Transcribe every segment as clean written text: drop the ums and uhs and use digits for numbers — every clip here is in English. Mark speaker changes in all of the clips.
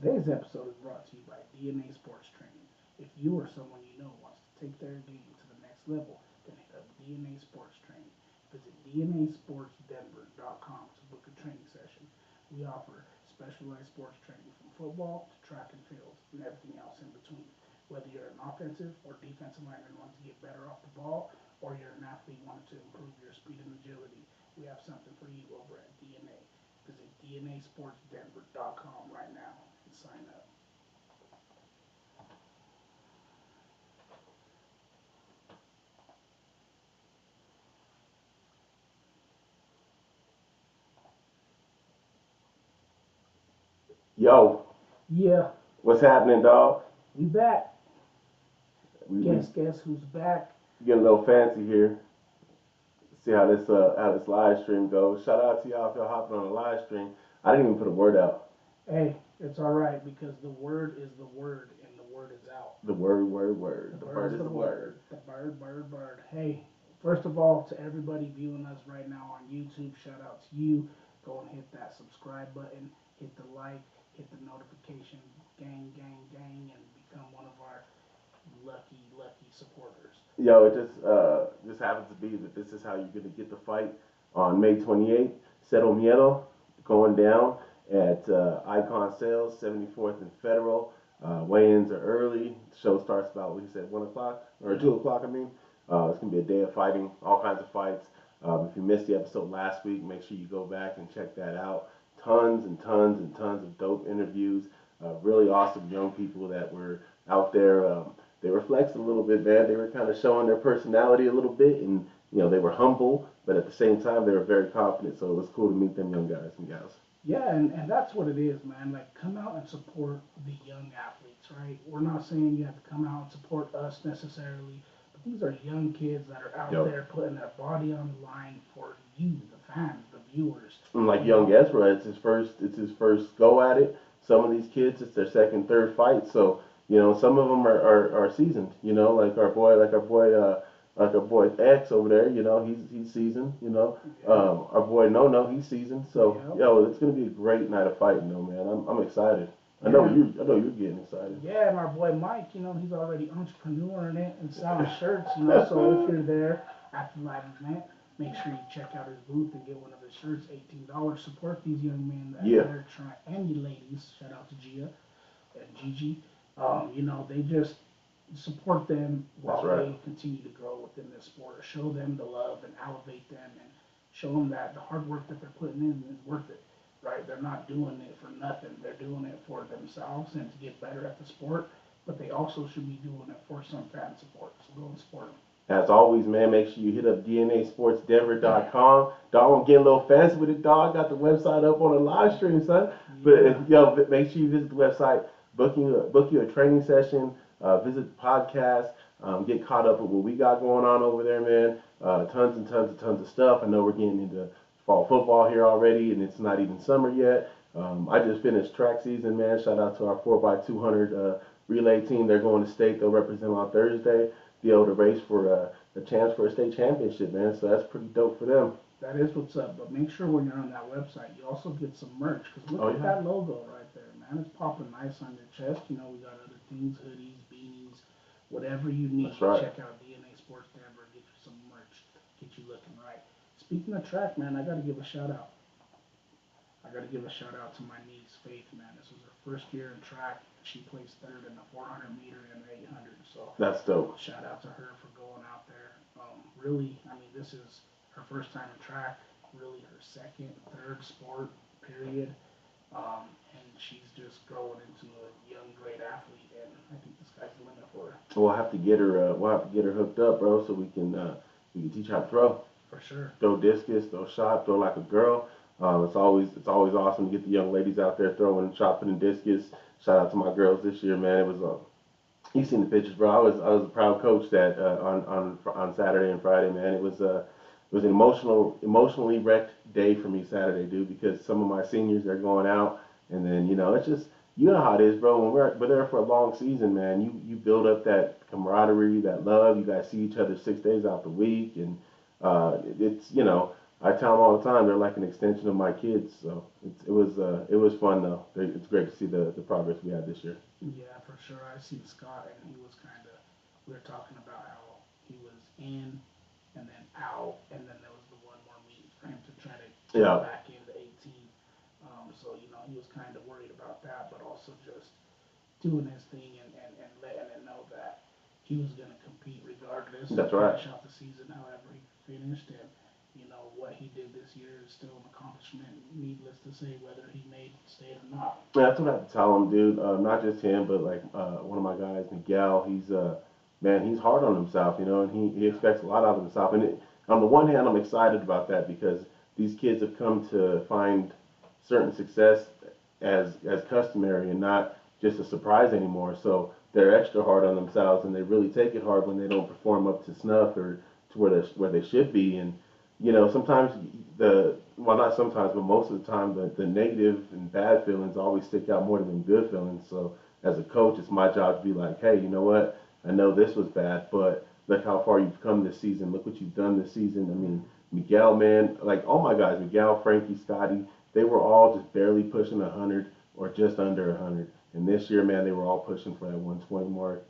Speaker 1: Today's episode is brought to you by DNA Sports Training. If you or someone you know wants to take their game to the next level, then hit up DNA Sports Training. Visit DNASportsDenver.com to book a training session. We offer specialized sports training from football to track and field and everything else in between. Whether you're an offensive or defensive lineman wanting to get better off the ball, or you're an athlete wanting to improve your speed and agility, we have something for you over at DNA. Visit DNASportsDenver.com right now and sign up.
Speaker 2: Yo,
Speaker 1: Yeah,
Speaker 2: what's happening, dog?
Speaker 1: we back.
Speaker 2: We
Speaker 1: Guess who's back?
Speaker 2: getting a little fancy here. See how this live stream goes. Shout out to y'all if y'all hopping on the live stream. I didn't even put a word out.
Speaker 1: Hey, it's all right because the word is the word and the word is out.
Speaker 2: The word. The bird
Speaker 1: is
Speaker 2: is the word.
Speaker 1: The bird. Hey, first of all, to everybody viewing us right now on YouTube, shout out to you. Go and hit that subscribe button, hit the like, hit the notification, gang, and become one of our lucky supporters.
Speaker 2: Yo, it just happens to be that this is how you're gonna get the fight on May 28th. Cero Miedo going down at Icon Sales, 74th and Federal. Weigh-ins are early. The show starts about, what you said, 1 o'clock? Or 2 o'clock, I mean. It's going to be a day of fighting, all kinds of fights. If you missed the episode last week, make sure you go back and check that out. Tons of dope interviews. Really awesome young people that were out there. They were flexing a little bit, man. They were kind of showing their personality a little bit, and they were humble, but at the same time, they were very confident. So it was cool to meet them young guys and gals.
Speaker 1: Yeah, and that's what it is, man. Like, come out and support the young athletes, right? We're not saying you have to come out and support us necessarily, but these are young kids that are out there putting their body on the line for you, the fans, the viewers.
Speaker 2: And like young Ezra, it's his first go at it. Some of these kids, it's their second, third fight. So some of them are seasoned. Like our boy X over there. He's seasoned. Our boy No, he's seasoned. So it's gonna be a great night of fighting, though, man. I'm excited. I know you're getting excited.
Speaker 1: Yeah, and our boy Mike, he's already entrepreneur in it and selling shirts. So if you're there at the live event, make sure you check out his booth and get one of his shirts. $18. Support these young men that are trying, and you ladies. Shout out to Gia and Gigi. They just support them while they continue to grow within this sport. Show them the love and elevate them, and show them that the hard work that they're putting in is worth it. Right? They're not doing it for nothing. They're doing it for themselves and to get better at the sport. But they also should be doing it for some fan support. So go and support them.
Speaker 2: As always, man, make sure you hit up DNASportsDenver.com. Dog, I'm getting a little fancy with it, dog. Got the website up on the live stream, son. But make sure you visit the website, book you a training session, visit the podcast, get caught up with what we got going on over there, man. Tons of stuff. I know we're getting into fall football here already, and it's not even summer yet. I just finished track season, man. Shout out to our 4x200 relay team. They're going to state. They'll represent on Thursday. Be able to race for a chance for a state championship, man. So that's pretty dope for them.
Speaker 1: That is what's up. But make sure when you're on that website, you also get some merch. Because look at that logo right there, man. It's popping nice on your chest. We got other things, hoodies, beanies, whatever you need.
Speaker 2: That's right.
Speaker 1: Check out DNA Sports Denver. Get you some merch. Get you looking right. Speaking of track, man, I got to give a shout out. I got to give a shout out to my niece, Faith, man. This was her first year in track. She placed third in the 400 meter and the 800. So
Speaker 2: that's dope.
Speaker 1: Shout out to her for going out there. Really, this is her first time in track. Really, her second, third sport, period. And she's just growing into a young, great athlete. And I think the sky's the limit for her.
Speaker 2: We'll have to get her. Hooked up, bro, so we can teach her how to throw.
Speaker 1: For sure.
Speaker 2: Throw discus, throw shot, throw like a girl. It's always awesome to get the young ladies out there throwing, chopping, and discus. Shout out to my girls this year, man. It was you seen the pictures, bro. I was a proud coach that on Saturday and Friday, man. It was an emotionally wrecked day for me Saturday, dude, because some of my seniors are going out, and then it's just how it is, bro. When we're there for a long season, man, you build up that camaraderie, that love. You guys see each other 6 days out the week, and it's I tell them all the time they're like an extension of my kids. So it was fun though. It's great to see the progress we had this year.
Speaker 1: Yeah, for sure. I seen Scott, and he was kind of. We were talking about how he was in, and then out, and then there was the one more meet for him to try to get
Speaker 2: Yeah.
Speaker 1: back into 18. So he was kind of worried about that, but also just doing his thing and letting it know that he was going to compete regardless.
Speaker 2: That's right.
Speaker 1: Finish out the season however he finished, and what he did this year is still an accomplishment. Needless to say, whether he made state or not.
Speaker 2: Yeah, that's what I have to tell him, dude. Not just him, but like one of my guys, Miguel. He's man, he's hard on himself, and he expects a lot out of himself. And on the one hand, I'm excited about that because these kids have come to find certain success as customary and not just a surprise anymore. So they're extra hard on themselves, and they really take it hard when they don't perform up to snuff or to where they should be. And sometimes well, not sometimes, but most of the time, the negative and bad feelings always stick out more than good feelings. So as a coach, it's my job to be like, hey, you know what? I know this was bad, but look how far you've come this season. Look what you've done this season. I mean, Miguel, man, like all my guys, Miguel, Frankie, Scotty, they were all just barely pushing 100 or just under 100. And this year, man, they were all pushing for that 120 mark.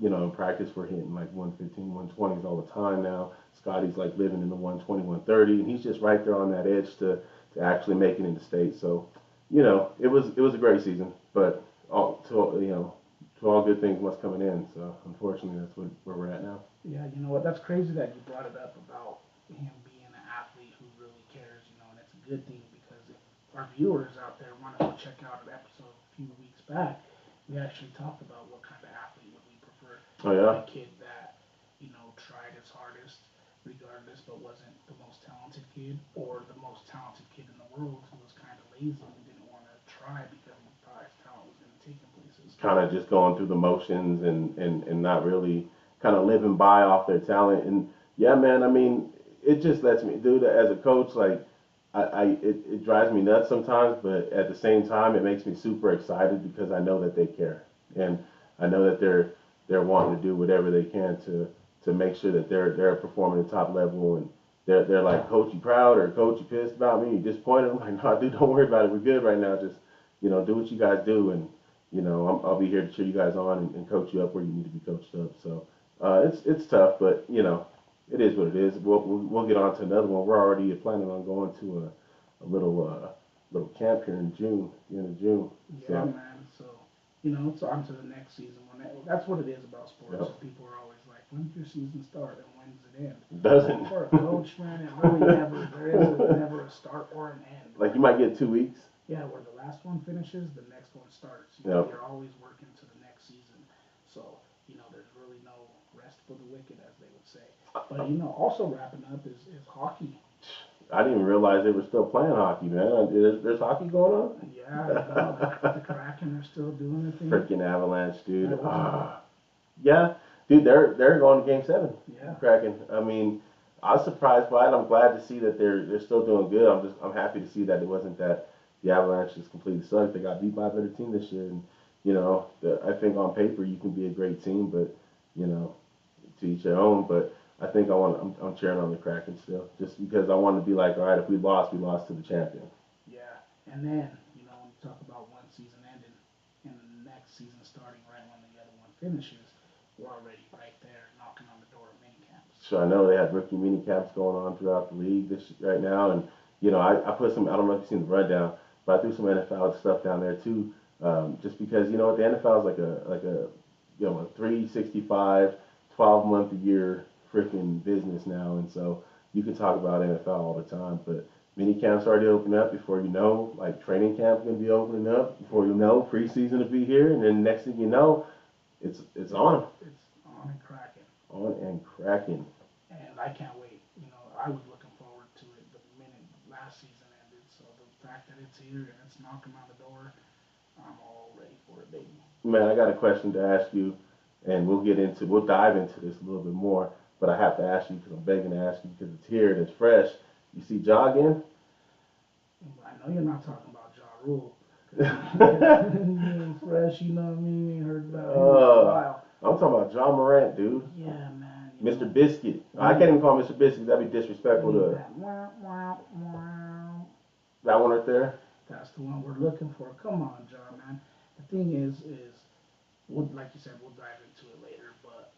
Speaker 2: In practice, we're hitting like 115, 120s all the time now. Scotty's like living in the 120, 130, and he's just right there on that edge to actually make it into state. So, it was a great season, but to all good things must come an end. So, unfortunately, that's where we're at now.
Speaker 1: Yeah, you know what? That's crazy that you brought it up about him being an athlete who really cares, and it's a good thing because if our viewers out there want to go check out an episode a few weeks back, we actually talked about what kind of athlete would we prefer.
Speaker 2: Oh yeah.
Speaker 1: A kid that, tried his hardest regardless but wasn't the most talented kid, or the most talented kid in the world who was kind of lazy and didn't want to try because he thought his talent was going to take him places.
Speaker 2: Kind of just going through the motions and not really kind of living by off their talent. And yeah, man, I mean, it just lets me, dude, as a coach, like, it drives me nuts sometimes, but at the same time, it makes me super excited because I know that they care, and I know that they're wanting to do whatever they can to make sure that they're performing at top level, and they're like, coach, you proud, or coach, you pissed about me, you disappointed? I'm like, no, dude, don't worry about it. We're good right now. Just do what you guys do, and I'll be here to cheer you guys on and coach you up where you need to be coached up. So it's tough, but it is what it is. We'll get on to another one. We're already planning on going to a little camp here in June, the end of June.
Speaker 1: Yeah, so, man. So it's on to the next season. That's what it is about sports. Yep. People are always like, "When's your season start and when's it end?"
Speaker 2: It doesn't.
Speaker 1: For a coach, man, it really there is never a start or an end.
Speaker 2: Like you might get 2 weeks.
Speaker 1: Yeah, where the last one finishes, the next one starts.
Speaker 2: Yep.
Speaker 1: You're always working to the next season. So there's really no rest for the wicked, as they would say. But also wrapping up is hockey.
Speaker 2: I didn't even realize they were still playing hockey, man. There's hockey going on?
Speaker 1: Yeah, the Kraken are still doing their thing.
Speaker 2: Freaking Avalanche, dude. Yeah, dude, they're going to Game 7.
Speaker 1: Yeah.
Speaker 2: Kraken. I mean, I was surprised by it. I'm glad to see that they're still doing good. I'm happy to see that it wasn't that the Avalanche just completely sucked. They got beat by a better team this year, and I think on paper you can be a great team, but to each their own. But I think I'm cheering on the Kraken still, just because I want to be like, all right, if we lost to the champion.
Speaker 1: Yeah, and then when you talk about one season ending and the next season starting right when the other one finishes, we're already right there knocking on the door of mini camps.
Speaker 2: So I know they have rookie mini camps going on throughout the league right now, and I put some. I don't know if you've seen the rundown, but I threw some NFL stuff down there too, just because the NFL is like a 365, 12-month a year freaking business now, and so you can talk about NFL all the time, but mini camps already open up before like training camp gonna be opening up before preseason will be here, and then next thing you know, it's on.
Speaker 1: It's on and cracking.
Speaker 2: On and cracking.
Speaker 1: And I can't wait. I was looking forward to it the minute last season ended, so the fact that it's here and it's knocking on the door, I'm all ready for it, baby.
Speaker 2: Man, I got a question to ask you, and we'll dive into this a little bit more. But I have to ask you because I'm begging to ask you because it's here and it's fresh. You see Ja again?
Speaker 1: I know you're not talking about Ja Rule. He's fresh, you know what I mean? You ain't heard about him in a while.
Speaker 2: I'm talking about Ja Morant, dude.
Speaker 1: Yeah, man. you
Speaker 2: Mr.
Speaker 1: know.
Speaker 2: Biscuit. I can't even call him Mr. Biscuit. That'd be disrespectful
Speaker 1: We need
Speaker 2: to
Speaker 1: that. Wah, wah, wah.
Speaker 2: that one right there.
Speaker 1: That's the one we're looking for. Come on, John, man. The thing is we'll, like you said, we'll dive into it later, but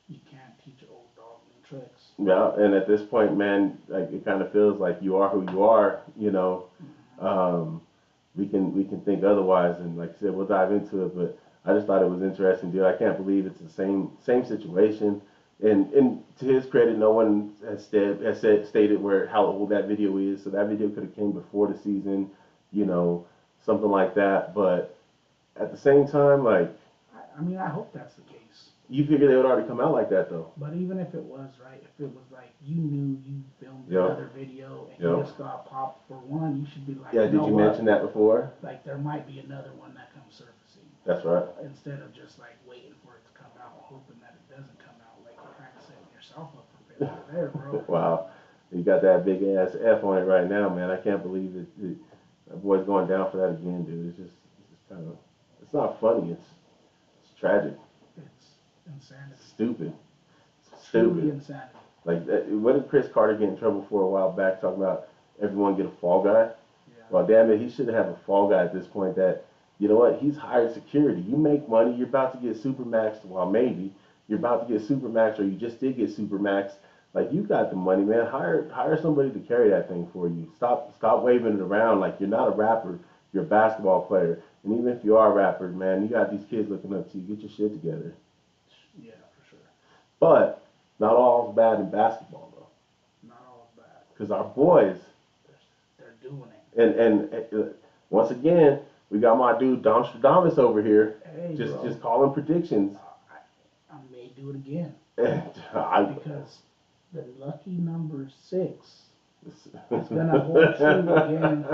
Speaker 1: you can't teach an old dog new tricks.
Speaker 2: Yeah, and at this point, man, like it kind of feels like you are who you are. You know, we can think otherwise, and like I said, we'll dive into it. But I just thought it was interesting, dude. I can't believe it's the same situation. And to his credit, no one stated where how old that video is. So that video could have came before the season, you know, something like that. But at the same time, like
Speaker 1: I mean, I hope that's the case.
Speaker 2: you figure they would already come out like that though.
Speaker 1: But even if it was, right, if it was like you knew you filmed
Speaker 2: Yep.
Speaker 1: another video and
Speaker 2: Yep.
Speaker 1: you just got popped for one, you should be like,
Speaker 2: Yeah,
Speaker 1: you
Speaker 2: did
Speaker 1: know
Speaker 2: you
Speaker 1: what?
Speaker 2: mention that before?
Speaker 1: Like there might be another one that comes surfacing.
Speaker 2: That's right.
Speaker 1: Instead of just like waiting for it to come out, hoping that it doesn't come out, like you're kind of setting yourself up for failure there, bro.
Speaker 2: Wow. You got that big ass F on it right now, man. I can't believe that boy's going down for that again, dude. It's just kind of, it's not funny. It's tragic.
Speaker 1: It's insanity.
Speaker 2: Stupid.
Speaker 1: Truly
Speaker 2: Stupid.
Speaker 1: insanity.
Speaker 2: Like, what did Chris Carter get in trouble for a while back, talking about everyone get a fall guy?
Speaker 1: Yeah.
Speaker 2: Well, damn it, he should have a fall guy at this point that, you know what, he's hired security. You make money, you're about to get Supermax, well, maybe. You're about to get Supermax, or you just did get Supermax. Like, you got the money, man. Hire somebody to carry that thing for you. Stop waving it around like you're not a rapper. You're a basketball player. And even if you are a rapper, man, you got these kids looking up to you. Get your shit together.
Speaker 1: Yeah, for sure.
Speaker 2: But not all is bad in basketball, though.
Speaker 1: Not all is bad.
Speaker 2: Because our boys,
Speaker 1: They're doing it.
Speaker 2: and once again, we got my dude Domstradamus over here,
Speaker 1: Hey,
Speaker 2: just
Speaker 1: bro.
Speaker 2: calling predictions.
Speaker 1: I may do it again
Speaker 2: I,
Speaker 1: because the lucky number 6 is gonna hold true again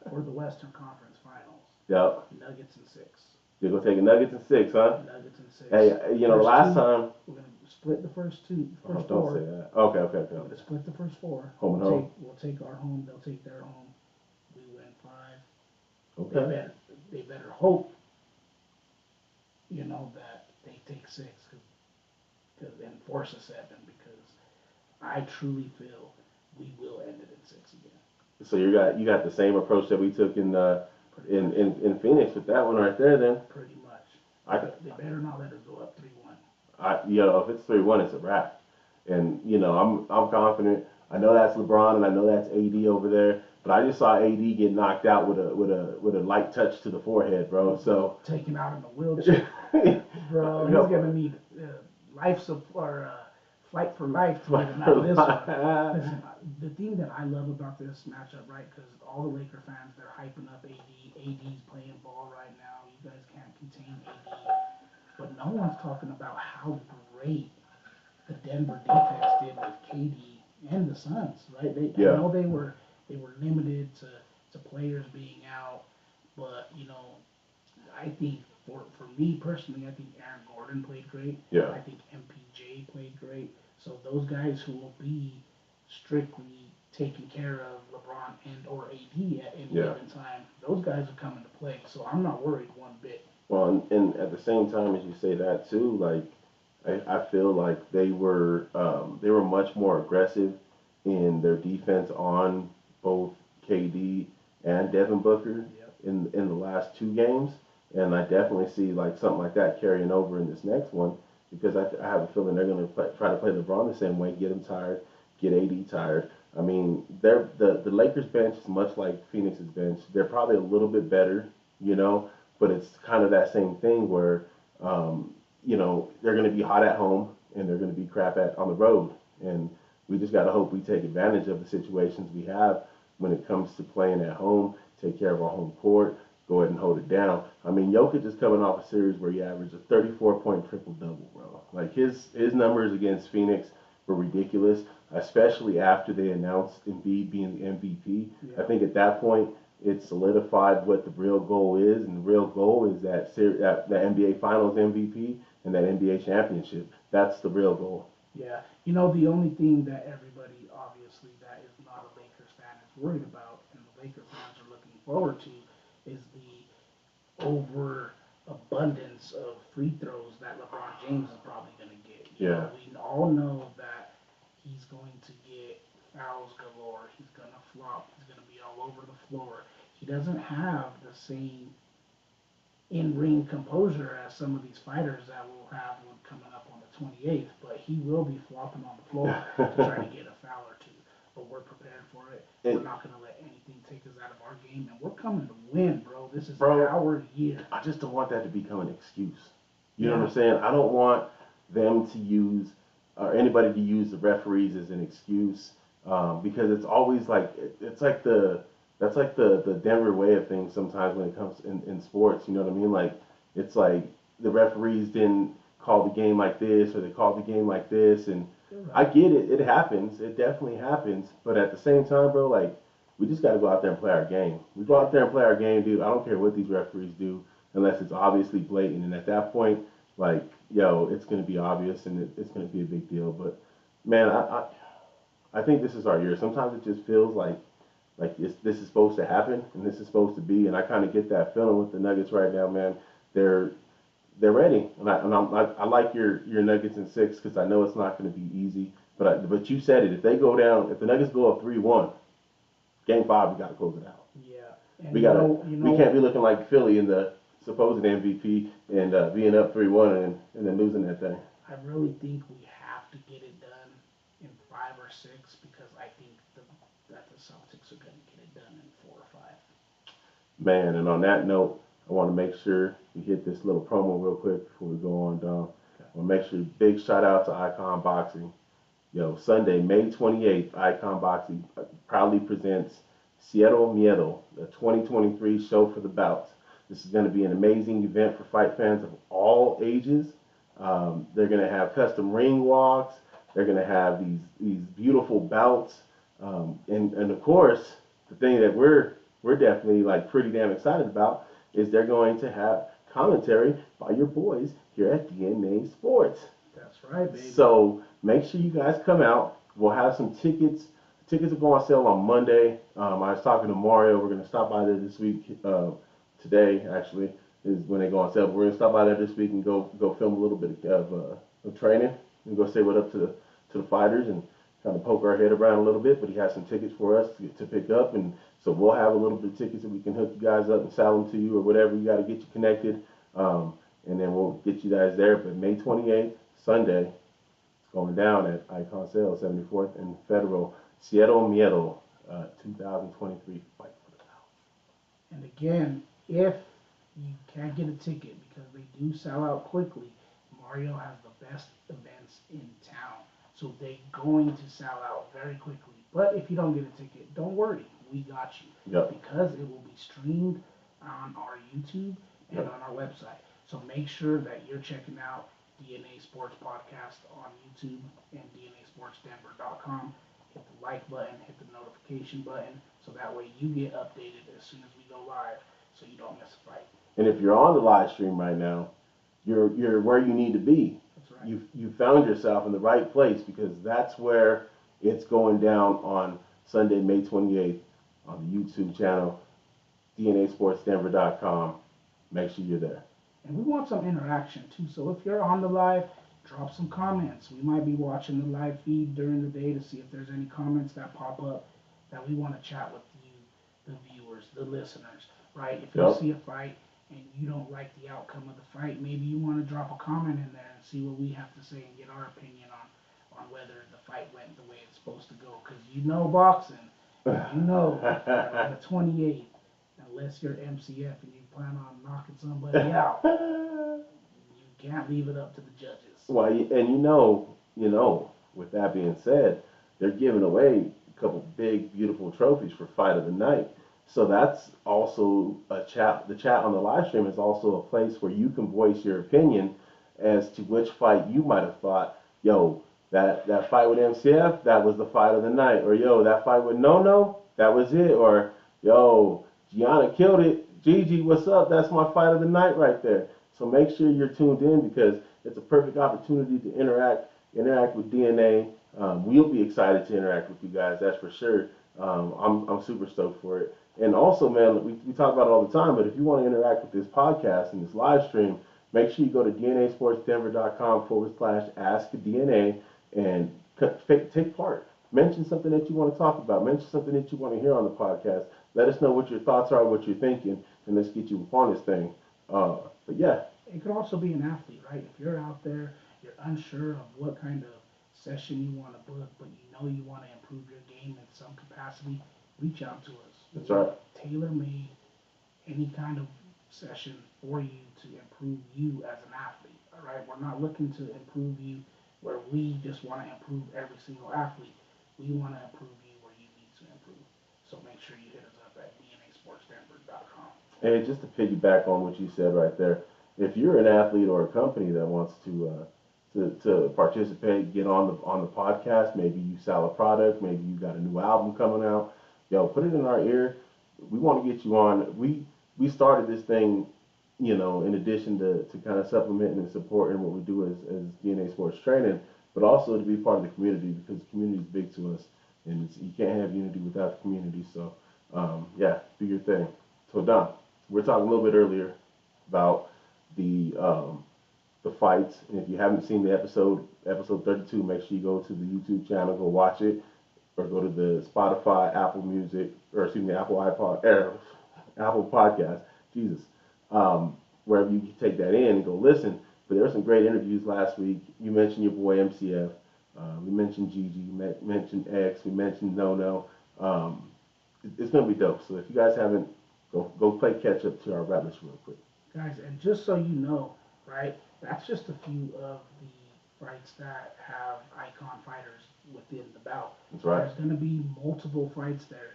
Speaker 1: for the Western Conference Finals.
Speaker 2: Yep.
Speaker 1: Nuggets and 6.
Speaker 2: You're gonna take a Nuggets and 6, huh?
Speaker 1: Nuggets and 6.
Speaker 2: Hey, you know,
Speaker 1: First
Speaker 2: last
Speaker 1: two,
Speaker 2: time.
Speaker 1: we're gonna split the first two,
Speaker 2: Oh,
Speaker 1: first
Speaker 2: don't
Speaker 1: four.
Speaker 2: say that. Okay.
Speaker 1: We're gonna split the first 4.
Speaker 2: Home and home.
Speaker 1: We'll take our home. They'll take their home. We win 5.
Speaker 2: Okay.
Speaker 1: They better hope, you know, that they take 6 and force a 7 because I truly feel we will end it in 6 again.
Speaker 2: So you got the same approach that we took in Phoenix with that one right there. Then
Speaker 1: Pretty much. They better not let us go up 3-1.
Speaker 2: you know, if it's 3-1, it's a wrap. And you know, I'm confident. I know that's LeBron and I know that's AD over there, but I just saw AD get knocked out with a light touch to the forehead, bro. So
Speaker 1: Taken out in a wheelchair, bro. He's gonna need life support, flight for life to get him out of this one. Listen, the thing that I love about this matchup, right? Because all the Laker fans, they're hyping up AD. AD's playing ball right now. You guys can't contain AD. But no one's talking about how great the Denver defense did with KD and the Suns, right? I know they were limited to players being out, but you know, I think for me personally, I think Aaron Gordon played great.
Speaker 2: Yeah.
Speaker 1: I think MPJ played great. So those guys who will be strictly taking care of LeBron and or AD at any given time, those guys are coming to play. So I'm not worried one bit.
Speaker 2: Well, and at the same time as you say that too, like I feel like they were much more aggressive in their defense on both KD and Devin Booker in the last 2 games, and I definitely see like something like that carrying over in this next one because I have a feeling they're going to try to play LeBron the same way, get him tired, get AD tired. I mean, the Lakers bench is much like Phoenix's bench. They're probably a little bit better, you know, but it's kind of that same thing where, you know, they're going to be hot at home and they're going to be crap on the road. And we just got to hope we take advantage of the situations we have when it comes to playing at home, take care of our home court, go ahead and hold it down. I mean, Jokic is coming off a series where he averaged a 34-point triple-double, bro. Like, his numbers against Phoenix were ridiculous, especially after they announced Embiid being the MVP. I think at that point, it solidified what the real goal is, and the real goal is that the NBA Finals MVP and that NBA championship. That's the real goal.
Speaker 1: Yeah, you know, the only thing that everybody, obviously, that is not a Lakers fan is worried about, and the Lakers fans are looking forward to, is the overabundance of free throws that LeBron James is probably going to get. You know, all know that he's going to get fouls galore. He's gonna flop. He's gonna be all over the floor. He doesn't have the same in-ring composure as some of these fighters that we'll have one coming up on the 28th, but he will be flopping on the floor to try to get a foul or two. But we're prepared for it. We're not going to let anything take us out of our game, and we're coming to win, bro. This is our year.
Speaker 2: I just don't want that to become an excuse. You know what I'm saying? I don't want them to use, or anybody to use the referees as an excuse, because it's always like, that's like the Denver way of things sometimes when it comes in sports. You know what I mean? Like, it's like the referees didn't call the game like this, or they called the game like this, and I get it. It happens. It definitely happens. But at the same time, bro, like, we just got to go out there and play our game. We go out there and play our game, dude. I don't care what these referees do unless it's obviously blatant. And at that point, like, yo, it's going to be obvious and it's going to be a big deal. But, man, I think this is our year. Sometimes it just feels like this is supposed to happen and this is supposed to be. And I kind of get that feeling with the Nuggets right now, man. They're ready, and I like your Nuggets in 6 because I know it's not going to be easy. But you said it. If they go down, if the Nuggets go up 3-1, Game 5, we got to close it out.
Speaker 1: Yeah, and
Speaker 2: we can't be looking like Philly in the supposed MVP and being up 3-1 and then losing that thing.
Speaker 1: I really think we have to get it done in 5 or 6 because I think that the Celtics are going to get it done in 4 or 5.
Speaker 2: Man, and on that note, I want to make sure we hit this little promo real quick before we go on down. Okay. I want to make sure, big shout out to Icon Boxing. Yo, Sunday, May 28th, Icon Boxing proudly presents Cero Miedo, the 2023 show for the bouts. This is going to be an amazing event for fight fans of all ages. They're going to have custom ring walks. They're going to have these beautiful bouts. And of course, the thing that we're definitely like pretty damn excited about is they're going to have commentary by your boys here at DNA Sports.
Speaker 1: That's right, baby.
Speaker 2: So make sure you guys come out. We'll have some tickets. Tickets will go on sale on Monday. I was talking to Mario. We're going to stop by there this week. Today, actually, is when they go on sale. But we're going to stop by there this week and go film a little bit of training and go say what up to the fighters and kind of poke our head around a little bit. But he has some tickets for us to pick up, and so we'll have a little bit of tickets that we can hook you guys up and sell them to you or whatever. You got to get you connected, and then we'll get you guys there. But May 28th, Sunday, it's going down at Icon Sales, 74th and Federal. Cero Miedo, 2023 Fight for the Belt.
Speaker 1: And again, if you can't get a ticket because they do sell out quickly, Mario has the best events in town. So they're going to sell out very quickly. But if you don't get a ticket, don't worry. We got you.
Speaker 2: Yep.
Speaker 1: Because it will be streamed on our YouTube and on our website. So make sure that you're checking out DNA Sports Podcast on YouTube and DNASportsDenver.com. Hit the like button, hit the notification button, so that way you get updated as soon as we go live, so you don't miss a fight.
Speaker 2: And if you're on the live stream right now, you're where you need to be.
Speaker 1: That's right.
Speaker 2: You found yourself in the right place because that's where it's going down on Sunday, May 28th on the YouTube channel, DNASportsDenver.com. Make sure you're there.
Speaker 1: And we want some interaction too, so if you're on the live, drop some comments. We might be watching the live feed during the day to see if there's any comments that pop up that we want to chat with you, the viewers, the listeners, right? If you see a fight and you don't like the outcome of the fight, maybe you want to drop a comment in there and see what we have to say and get our opinion on whether the fight went the way it's supposed to go. Because you know boxing, you know that on the 28th, unless you're MCF and you plan on knocking somebody out, you can't leave it up to the judges.
Speaker 2: Well, and you know, with that being said, they're giving away a couple big, beautiful trophies for Fight of the Night. So that's also a chat. The chat on the live stream is also a place where you can voice your opinion as to which fight you might have thought, yo, that fight with MCF, that was the fight of the night. Or, yo, that fight with No, that was it. Or, yo, Gianna killed it. Gigi, what's up? That's my fight of the night right there. So make sure you're tuned in because it's a perfect opportunity to interact with DNA. We'll be excited to interact with you guys, that's for sure. I'm super stoked for it. And also, man, we talk about it all the time, but if you want to interact with this podcast and this live stream, make sure you go to DNASportsDenver.com/AskDNA. and take part. Mention something that you want to talk about. Mention something that you want to hear on the podcast. Let us know what your thoughts are, what you're thinking, and let's get you upon this thing. But yeah,
Speaker 1: It could also be an athlete, right? If you're out there, you're unsure of what kind of session you want to book, but you know you want to improve your game in some capacity, reach out to us.
Speaker 2: that's right.
Speaker 1: Tailor made any kind of session for you to improve you as an athlete. All right, we're not looking to improve you where we just want to improve every single athlete. We want to improve you where you need to improve. So make sure you hit us up at dnasportsdenver.com.
Speaker 2: Hey, just to piggyback on what you said right there, if you're an athlete or a company that wants to participate, get on the podcast. Maybe you sell a product. Maybe you got a new album coming out. Yo, put it in our ear. We want to get you on. We started this thing, in addition to kind of supplementing and supporting what we do as DNA Sports Training, but also to be part of the community because the community is big to us, and you can't have unity without the community. So, yeah, do your thing. So, Don, we're talking a little bit earlier about the fights, and if you haven't seen the episode 32, make sure you go to the YouTube channel, go watch it, or go to the Spotify, Apple Music, or excuse me, Apple Podcast, Jesus, wherever you can take that in and go listen. But there were some great interviews last week. You mentioned your boy MCF. We mentioned Gigi. We mentioned X. We mentioned No. It's going to be dope. So if you guys haven't, go play catch up to our rap list real quick.
Speaker 1: Guys, and just so you know, right, that's just a few of the fights that have icon fighters within the bout.
Speaker 2: That's right.
Speaker 1: There's going to be multiple fights there.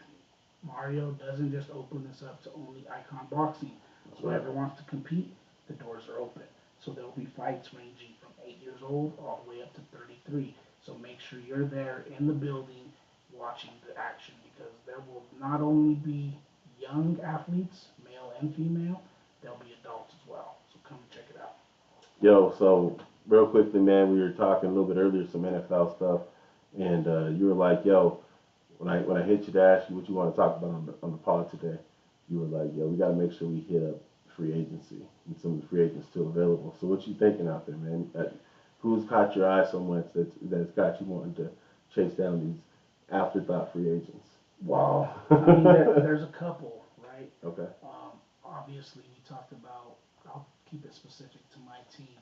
Speaker 1: Mario doesn't just open this up to only icon boxing.
Speaker 2: That's
Speaker 1: Whoever
Speaker 2: right.
Speaker 1: wants to compete, the doors are open. So there'll be fights ranging from 8 years old all the way up to 33. So make sure you're there in the building watching the action because there will not only be young athletes, male and female, there'll be adults as well. So come and check it out.
Speaker 2: Yo, so real quickly, man, we were talking a little bit earlier some NFL stuff, and you were like, yo, when I hit you to ask you what you want to talk about on the pod today, you were like, yo, we got to make sure we hit up free agency and some of the free agents still available. So what you thinking out there, man? Who's caught your eye so much that's got you wanting to chase down these afterthought free agents?
Speaker 1: Well, I mean, there's a couple, right?
Speaker 2: Okay.
Speaker 1: Obviously, we talked about, I'll keep it specific to my team.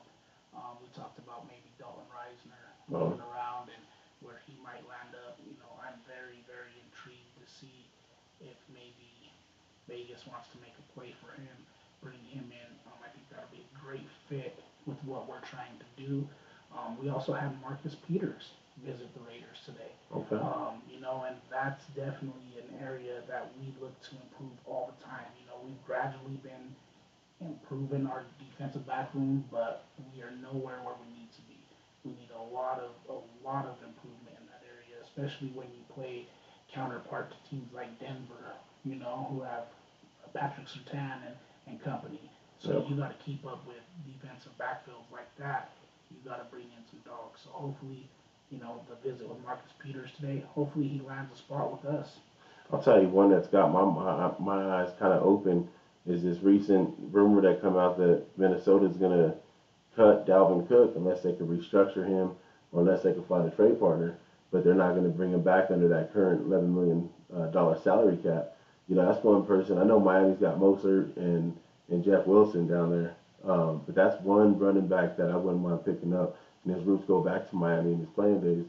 Speaker 1: We talked about maybe Dalton Reisner moving around and where he might land up. I'm very, very intrigued to see if maybe Vegas wants to make a play for him, bring him in. I think that'll be a great fit with what we're trying to do. We also had Marcus Peters visit the Raiders today.
Speaker 2: Okay.
Speaker 1: And that's definitely an area that we look to improve all the time. We've gradually been improving our defensive back room, but we are nowhere where we need to be. We need a lot of improvement in that area, especially when you play counterpart to teams like Denver, who have Patrick Surtain and company. So you got to keep up with defensive backfields like that. You got to bring in some dogs. So hopefully, the visit with Marcus Peters today, hopefully he lands a spot with us.
Speaker 2: I'll tell you one that's got my eyes kind of open is this recent rumor that come out that Minnesota's going to cut Dalvin Cook unless they can restructure him or unless they can find a trade partner, but they're not going to bring him back under that current $11 million salary cap. That's one person. I know Miami's got Mostert and Jeff Wilson down there, but that's one running back that I wouldn't mind picking up. And his roots go back to Miami in his playing days,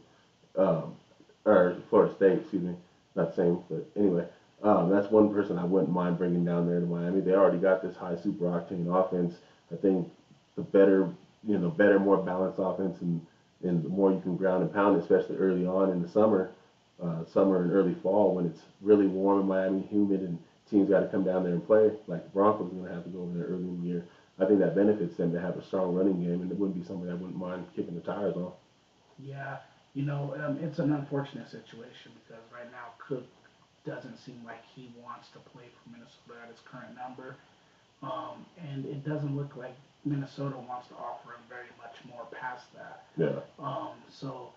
Speaker 2: or Florida State, excuse me. Not the same, but anyway, that's one person I wouldn't mind bringing down there to Miami. They already got this high super octane offense. I think the better, more balanced offense, and the more you can ground and pound, especially early on in the summer and early fall when it's really warm in Miami, humid, and teams got to come down there and play. Like the Broncos are going to have to go over there early in the year. I think that benefits them to have a strong running game, and it wouldn't be something I wouldn't mind kicking the tires on.
Speaker 1: Yeah, it's an unfortunate situation because right now Cook doesn't seem like he wants to play for Minnesota at his current number. And it doesn't look like Minnesota wants to offer him very much more past that.
Speaker 2: Yeah.
Speaker 1: So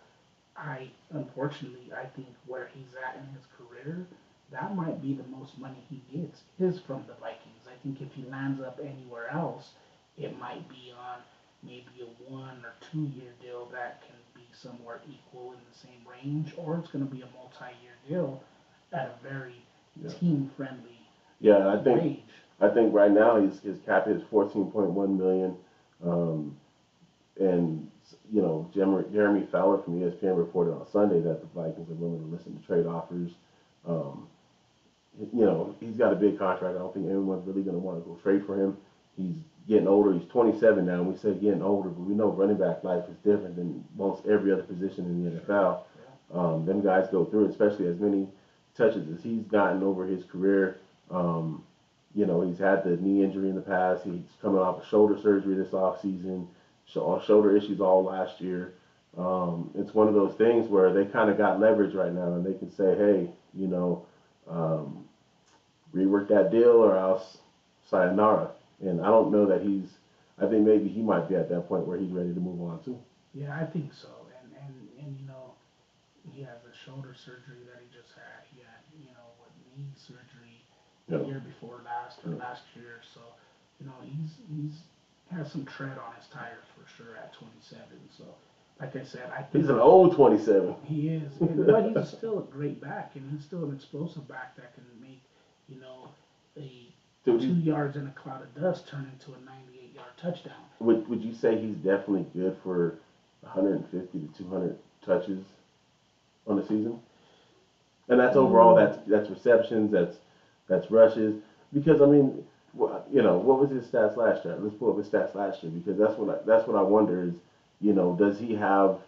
Speaker 1: unfortunately, I think where he's at in his career, that might be the most money he gets is from the Vikings. I think if he lands up anywhere else, it might be on maybe a 1 or 2 year deal that can be somewhere equal in the same range, or it's going to be a multi-year deal at a very
Speaker 2: Yeah.
Speaker 1: team-friendly
Speaker 2: Yeah, I think
Speaker 1: wage.
Speaker 2: right now his cap hit is 14.1 million. Um, and Jeremy Fowler from ESPN reported on Sunday that the Vikings are willing to listen to trade offers. Um, he's got a big contract. I don't think anyone's really going to want to go trade for him. He's getting older. He's 27 now. And we say getting older, but we know running back life is different than most every other position in the NFL. Them guys go through it, especially as many touches as he's gotten over his career. He's had the knee injury in the past. He's coming off a shoulder surgery this offseason, shoulder issues all last year. It's one of those things where they kind of got leverage right now, and they can say, hey, rework that deal or else sayonara. And I don't know that I think maybe he might be at that point where he's ready to move on too.
Speaker 1: Yeah, I think so. And he has a shoulder surgery that he just had. He had, knee surgery the year before last or last year. So, he's has some tread on his tires for sure at 27. So, like I said, I think
Speaker 2: he's an old 27.
Speaker 1: he is, but he's still a great back, and he's still an explosive back that can make, a 2 yards in a cloud of dust turn into a 98-yard touchdown.
Speaker 2: Would you say he's definitely good for 150 to 200 touches on the season? And that's overall. That's receptions. That's rushes. Because I mean, what was his stats last year? Let's pull up his stats last year because that's what I wonder is, does he have,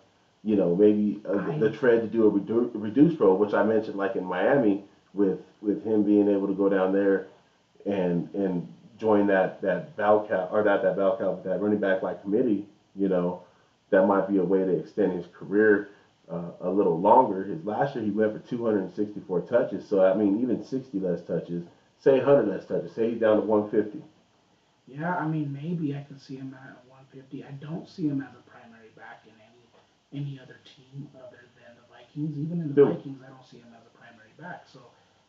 Speaker 2: maybe the tread to do a reduced role, which I mentioned like in Miami with him being able to go down there and join that running back like committee. That might be a way to extend his career a little longer. His last year he went for 264 touches, so I mean even 60 less touches, say 100 less touches, say he's down to 150.
Speaker 1: Yeah, I mean maybe I can see him at 150. I don't see him as a primary back in any other team other than the Vikings. Even in the Vikings, I don't see him as a primary back. So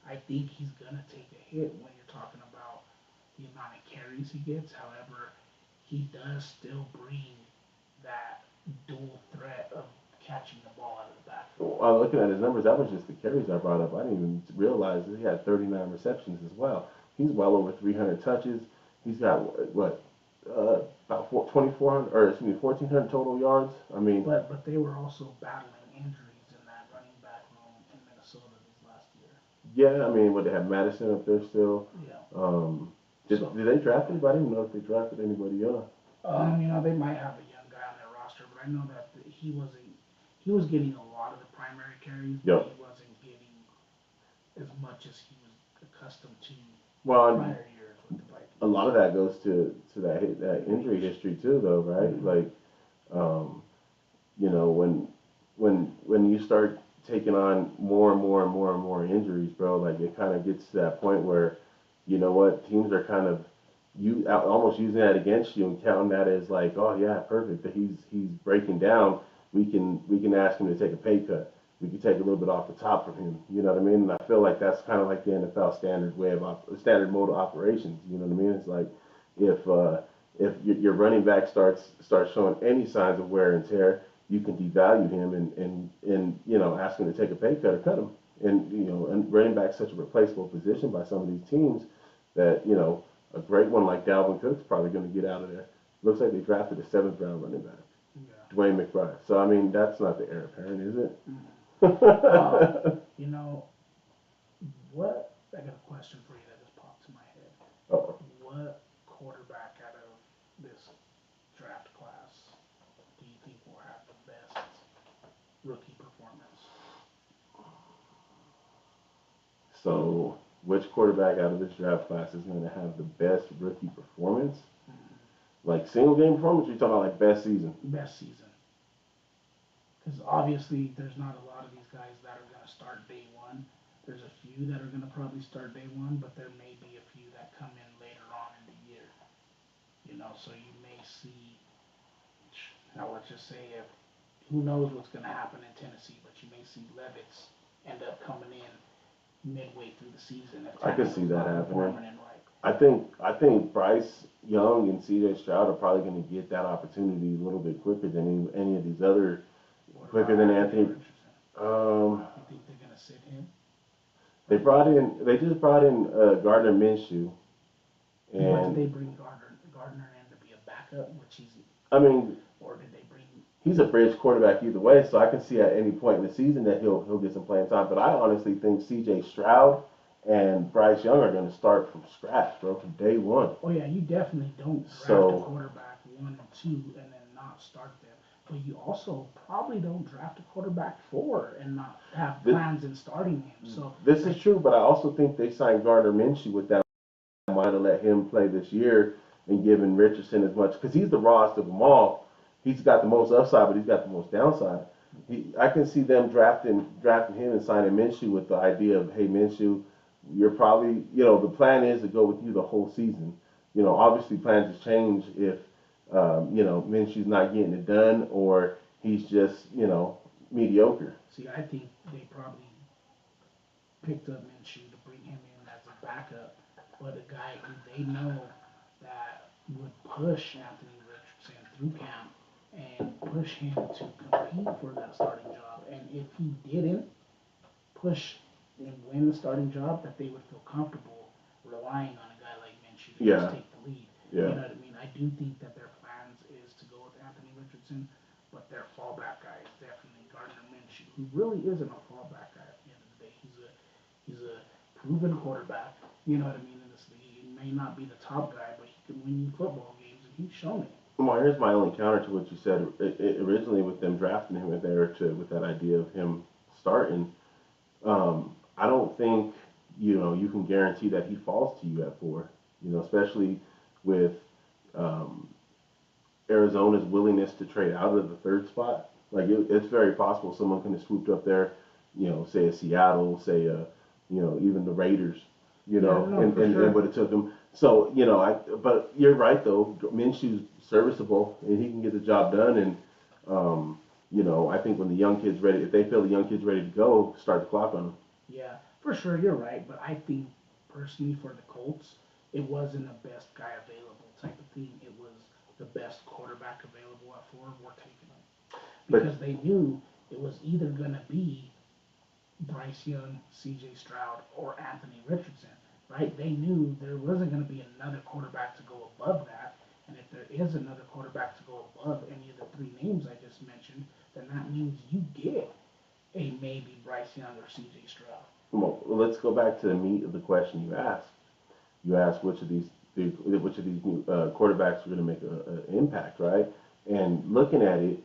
Speaker 1: I think he's gonna take a hit when you're talking about the amount of carries he gets. However, he does still bring that dual threat of catching the ball out of the backfield.
Speaker 2: Well, looking at his numbers, that was just the carries I brought up. I didn't even realize that he had 39 receptions as well. He's well over 300 touches. He's got about 2,400 or 1,400 total yards. I mean,
Speaker 1: but they were also battling injuries in that running back room in Minnesota this last year.
Speaker 2: Yeah, I mean, they have Madison up there still.
Speaker 1: Yeah.
Speaker 2: Did they draft anybody? I didn't know if they drafted anybody else.
Speaker 1: They might have a young guy on their roster, but I know that he was getting a lot of the primary carries, but he wasn't getting as much as he was accustomed to prior years with the Vikings.
Speaker 2: A lot of that goes to that injury history too, though, right?
Speaker 1: Mm-hmm.
Speaker 2: Like, when you start taking on more and more injuries, bro, like it kind of gets to that point where, teams are kind of almost using that against you and counting that as like, oh yeah, perfect, that he's breaking down. We can ask him to take a pay cut. We can take a little bit off the top from him. You know what I mean? And I feel like that's kind of like the NFL standard standard mode of operations. You know what I mean? It's like if your running back starts showing any signs of wear and tear, you can devalue him and ask him to take a pay cut or cut him. And running back's such a replaceable position by some of these teams that a great one like Dalvin Cook's probably going to get out of there. Looks like they drafted a 7th round running back, Dwayne McBride. So I mean that's not the heir apparent, is it?
Speaker 1: Mm-hmm. What? I got a question for you that just popped in my head.
Speaker 2: Uh-oh.
Speaker 1: What quarterback out of this draft class do you think will have the best rookie performance?
Speaker 2: So, which quarterback out of this draft class is going to have the best rookie performance? Mm-hmm. Like single game performance? Or you talking about like best season?
Speaker 1: Best season. Because obviously there's not a lot of these guys that are going to start day one. There's a few that are going to probably start day one, but there may be a few that come in later on in the year. So you may see, now let's just say who knows what's going to happen in Tennessee, but you may see Levis end up coming in midway through the season.
Speaker 2: I could see that happening.
Speaker 1: Right.
Speaker 2: I think Bryce Young and C.J. Stroud are probably going to get that opportunity a little bit quicker than any of these other quicker than Anthony.
Speaker 1: Richardson?
Speaker 2: Um,
Speaker 1: You think they're gonna sit him?
Speaker 2: they just brought in Gardner Minshew,
Speaker 1: But
Speaker 2: and
Speaker 1: did they bring Gardner in to be a backup, which he's,
Speaker 2: I mean
Speaker 1: or did they bring?
Speaker 2: he's a bridge quarterback either way, so I can see at any point in the season that he'll get some playing time. But I honestly think C.J. Stroud and Bryce Young are going to start from scratch, bro, from day one.
Speaker 1: Oh yeah, you definitely don't draft
Speaker 2: So-
Speaker 1: a quarterback 1 and 2 and then not start them. But you also probably don't draft a quarterback 4 and not have
Speaker 2: This-
Speaker 1: plans in starting him. So
Speaker 2: This is true, but I also think they signed Gardner Minshew with that mind to let him play this year and giving Richardson as much because he's the rawest of them all. He's got the most upside, but he's got the most downside. I can see them drafting him and signing Minshew with the idea of, hey, Minshew, you're probably, the plan is to go with you the whole season. Obviously plans change if, Minshew's not getting it done or he's just, mediocre.
Speaker 1: see, I think they probably picked up Minshew to bring him in as a backup, but a guy who they know that would push Anthony Richardson through camp and push him to compete for that starting job. And if he didn't push and win the starting job, that they would feel comfortable relying on a guy like Minshew to
Speaker 2: Yeah.
Speaker 1: just take the lead.
Speaker 2: Yeah.
Speaker 1: You know what I mean? I do think that their plans is to go with Anthony Richardson, but their fallback guy is definitely Gardner Minshew, who really isn't a fallback guy at the end of the day. He's a proven quarterback. You know what I mean? In this league, he may not be the top guy, but he can win you football games, and he's shown it.
Speaker 2: Well, here's my only counter to what you said. Originally, with them drafting him there with that idea of him starting, I don't think you can guarantee that he falls to you at 4. Especially with Arizona's willingness to trade out of the 3rd spot. Like it's very possible someone can have swooped up there. Say a Seattle, say even the Raiders. And would have took him. So but you're right though. Minshew's serviceable and he can get the job done. And I think when the young kid's ready, if they feel the young kid's ready to go, start the clock on him.
Speaker 1: Yeah, for sure, you're right. But I think personally for the Colts, it wasn't the best guy available type of thing. It was the best quarterback available at 4. We're taking him because they knew it was either gonna be Bryce Young, C.J. Stroud, or Anthony Richardson. Right? They knew there wasn't going to be another quarterback to go above that. And if there is another quarterback to go above any of the 3 names I just mentioned, then that means you get a maybe Bryce Young or C.J. Stroud.
Speaker 2: Well, let's go back to the meat of the question you asked. You asked which of these new quarterbacks are going to make an impact, right? And looking at it,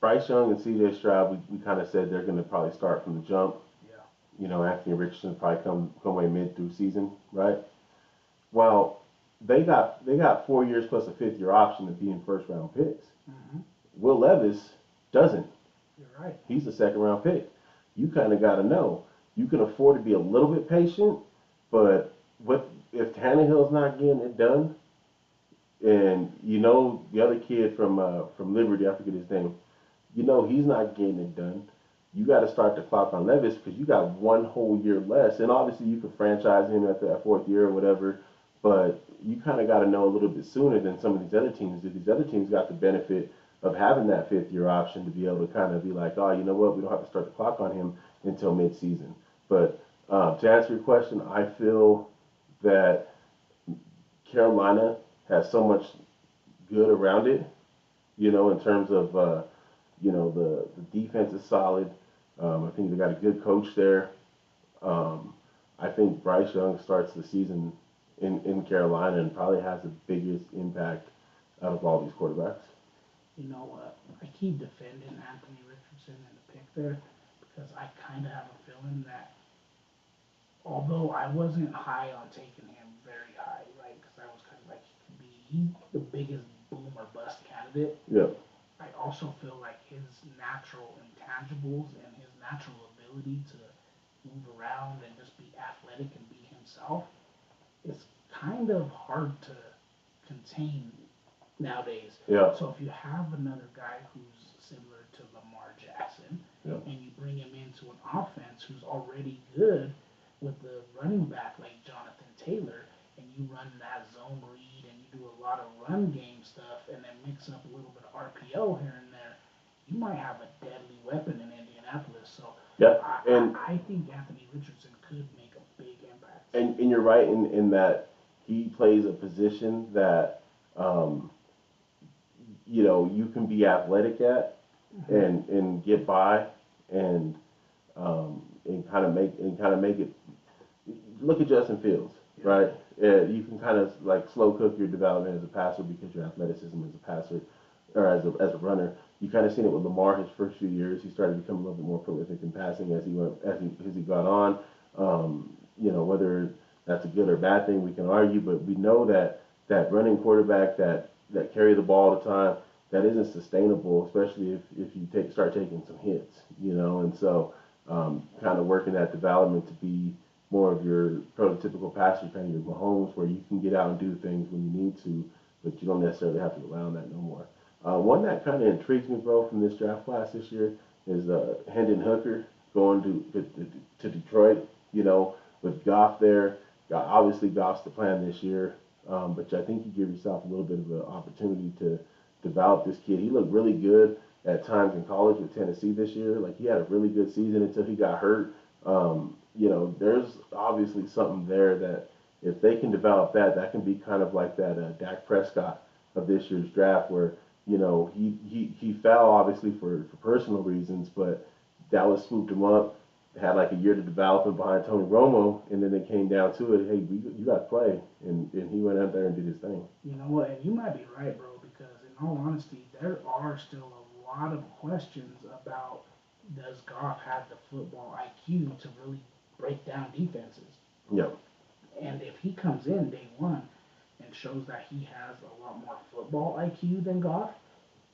Speaker 2: Bryce Young and C.J. Stroud, we kind of said they're going to probably start from the jump. Anthony Richardson probably come away mid through season, right? Well, they got 4 years plus a 5th-year option to be in 1st-round picks.
Speaker 1: Mm-hmm.
Speaker 2: Will Levis doesn't.
Speaker 1: You're right.
Speaker 2: He's a 2nd-round pick. You kind of got to know. You can afford to be a little bit patient, but if Tannehill's not getting it done, and the other kid from Liberty, I forget his name, he's not getting it done. You got to start the clock on Levis because you got 1 whole year less. And obviously you could franchise him after that 4th year or whatever, but you kind of got to know a little bit sooner than some of these other teams. If these other teams got the benefit of having that 5th-year option to be able to kind of be like, oh, you know what, we don't have to start the clock on him until mid-season. But to answer your question, I feel that Carolina has so much good around it, in terms of, the defense is solid. I think they got a good coach there. I think Bryce Young starts the season in Carolina and probably has the biggest impact out of all these quarterbacks.
Speaker 1: You know what? I keep defending Anthony Richardson in the pick there because I kind of have a feeling that although I wasn't high on taking him very high, right? Because I was kind of like, he's the biggest boom or bust candidate.
Speaker 2: Yeah.
Speaker 1: I also feel like his natural intangibles and his natural ability to move around and just be athletic and be himself is kind of hard to contain nowadays.
Speaker 2: Yeah.
Speaker 1: So if you have another guy who's similar to Lamar Jackson,
Speaker 2: yeah.
Speaker 1: and you bring him into an offense who's already good with the running back like Jonathan Taylor, and you run that zone read and you do a lot of run game stuff and then mix up a little bit of RPO here and there, he might have a deadly weapon in Indianapolis. So
Speaker 2: Yeah, and
Speaker 1: I think Anthony Richardson could make a big impact.
Speaker 2: and you're right in that he plays a position that um, you can be athletic at and get by and and kind of make it. Look at Justin Fields, right? You can kind of like slow cook your development as a passer because your athleticism as a passer or as a runner. You kind of seen it with Lamar his first few years. He started to become a little bit more prolific in passing as he got on. Whether that's a good or bad thing we can argue, but we know that running quarterback that carry the ball all the time, that isn't sustainable, especially if you start taking some hits, and so kind of working that development to be more of your prototypical passer, kind of your Mahomes, where you can get out and do things when you need to, but you don't necessarily have to rely on that no more. One that kind of intrigues me, bro, from this draft class this year is Hendon Hooker going to Detroit. With Goff there, obviously Goff's the plan this year, but I think you give yourself a little bit of an opportunity to develop this kid. He looked really good at times in college with Tennessee this year. Like he had a really good season until he got hurt. There's obviously something there that if they can develop that can be kind of like that Dak Prescott of this year's draft, where he fell obviously for personal reasons, but Dallas swooped him up, had like a year to develop him behind Tony Romo, and then it came down to it. Hey, you got to play, and he went out there and did his thing.
Speaker 1: You know what? And you might be right, bro, because in all honesty, there are still a lot of questions about does Goff have the football IQ to really break down defenses?
Speaker 2: Yep.
Speaker 1: And if he comes in day one and shows that he has a lot more football IQ than Goff,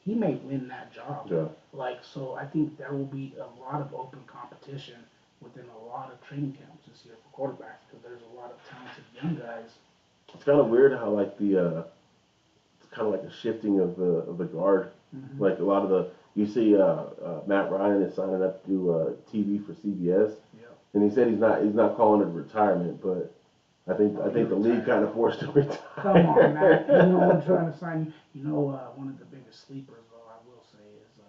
Speaker 1: he may win that job.
Speaker 2: Yeah.
Speaker 1: So I think there will be a lot of open competition within a lot of training camps this year for quarterbacks because there's a lot of talented young guys.
Speaker 2: It's kind of weird how like it's kind of like a shifting of the guard. Mm-hmm. Like a lot of you see Matt Ryan is signing up to do TV for CBS.
Speaker 1: Yeah.
Speaker 2: And he said he's not calling it retirement, but I think the league kind of forced him to retire.
Speaker 1: Come on, Matt. I'm trying to sign you. One of the biggest sleepers, though, I will say, is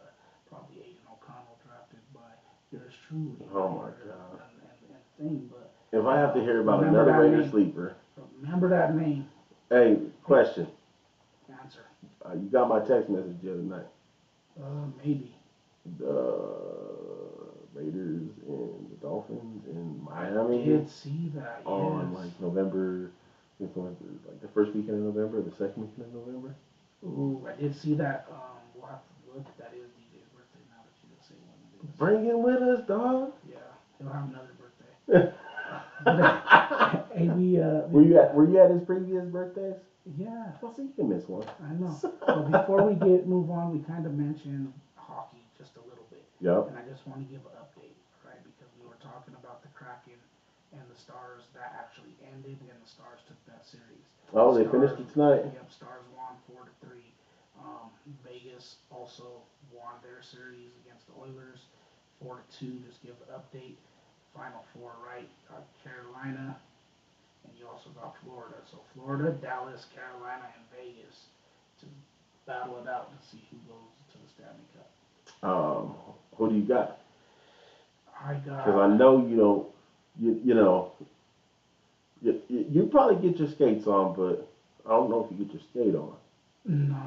Speaker 1: probably Aiden O'Connell, drafted by yours truly.
Speaker 2: Oh my God.
Speaker 1: But
Speaker 2: if I have to hear about another Raider sleeper,
Speaker 1: remember that name.
Speaker 2: Hey, question.
Speaker 1: Answer.
Speaker 2: You got my text message the other night.
Speaker 1: Maybe.
Speaker 2: Raiders and the Dolphins in Miami.
Speaker 1: I did see that.
Speaker 2: On like November, like the first weekend of November, or the second weekend of November.
Speaker 1: Ooh, I did see that. We'll have to look. That is DJ's birthday now that you just say when it is.
Speaker 2: Bring him with us, dog.
Speaker 1: Yeah, he'll have another birthday. Hey,
Speaker 2: were you at his previous birthdays?
Speaker 1: Yeah.
Speaker 2: Well, so you can miss one.
Speaker 1: I know. But before we move on, we kind of mentioned hockey just a little bit.
Speaker 2: Yep.
Speaker 1: And I just want to give an update, right? Because we were talking about the Kraken and the Stars that actually ended, and the Stars took that series.
Speaker 2: Oh, they finished it tonight.
Speaker 1: Yep. Stars won 4-3. Vegas also won their series against the Oilers 4-2. Just give an update. Final four, right? Carolina. And you also got Florida. So Florida, Dallas, Carolina, and Vegas to battle it out to see who goes to the Stanley Cup.
Speaker 2: Who do you got?
Speaker 1: I got.
Speaker 2: Because I know you don't. You probably get your skates on, but I don't know if you get your skate on.
Speaker 1: No,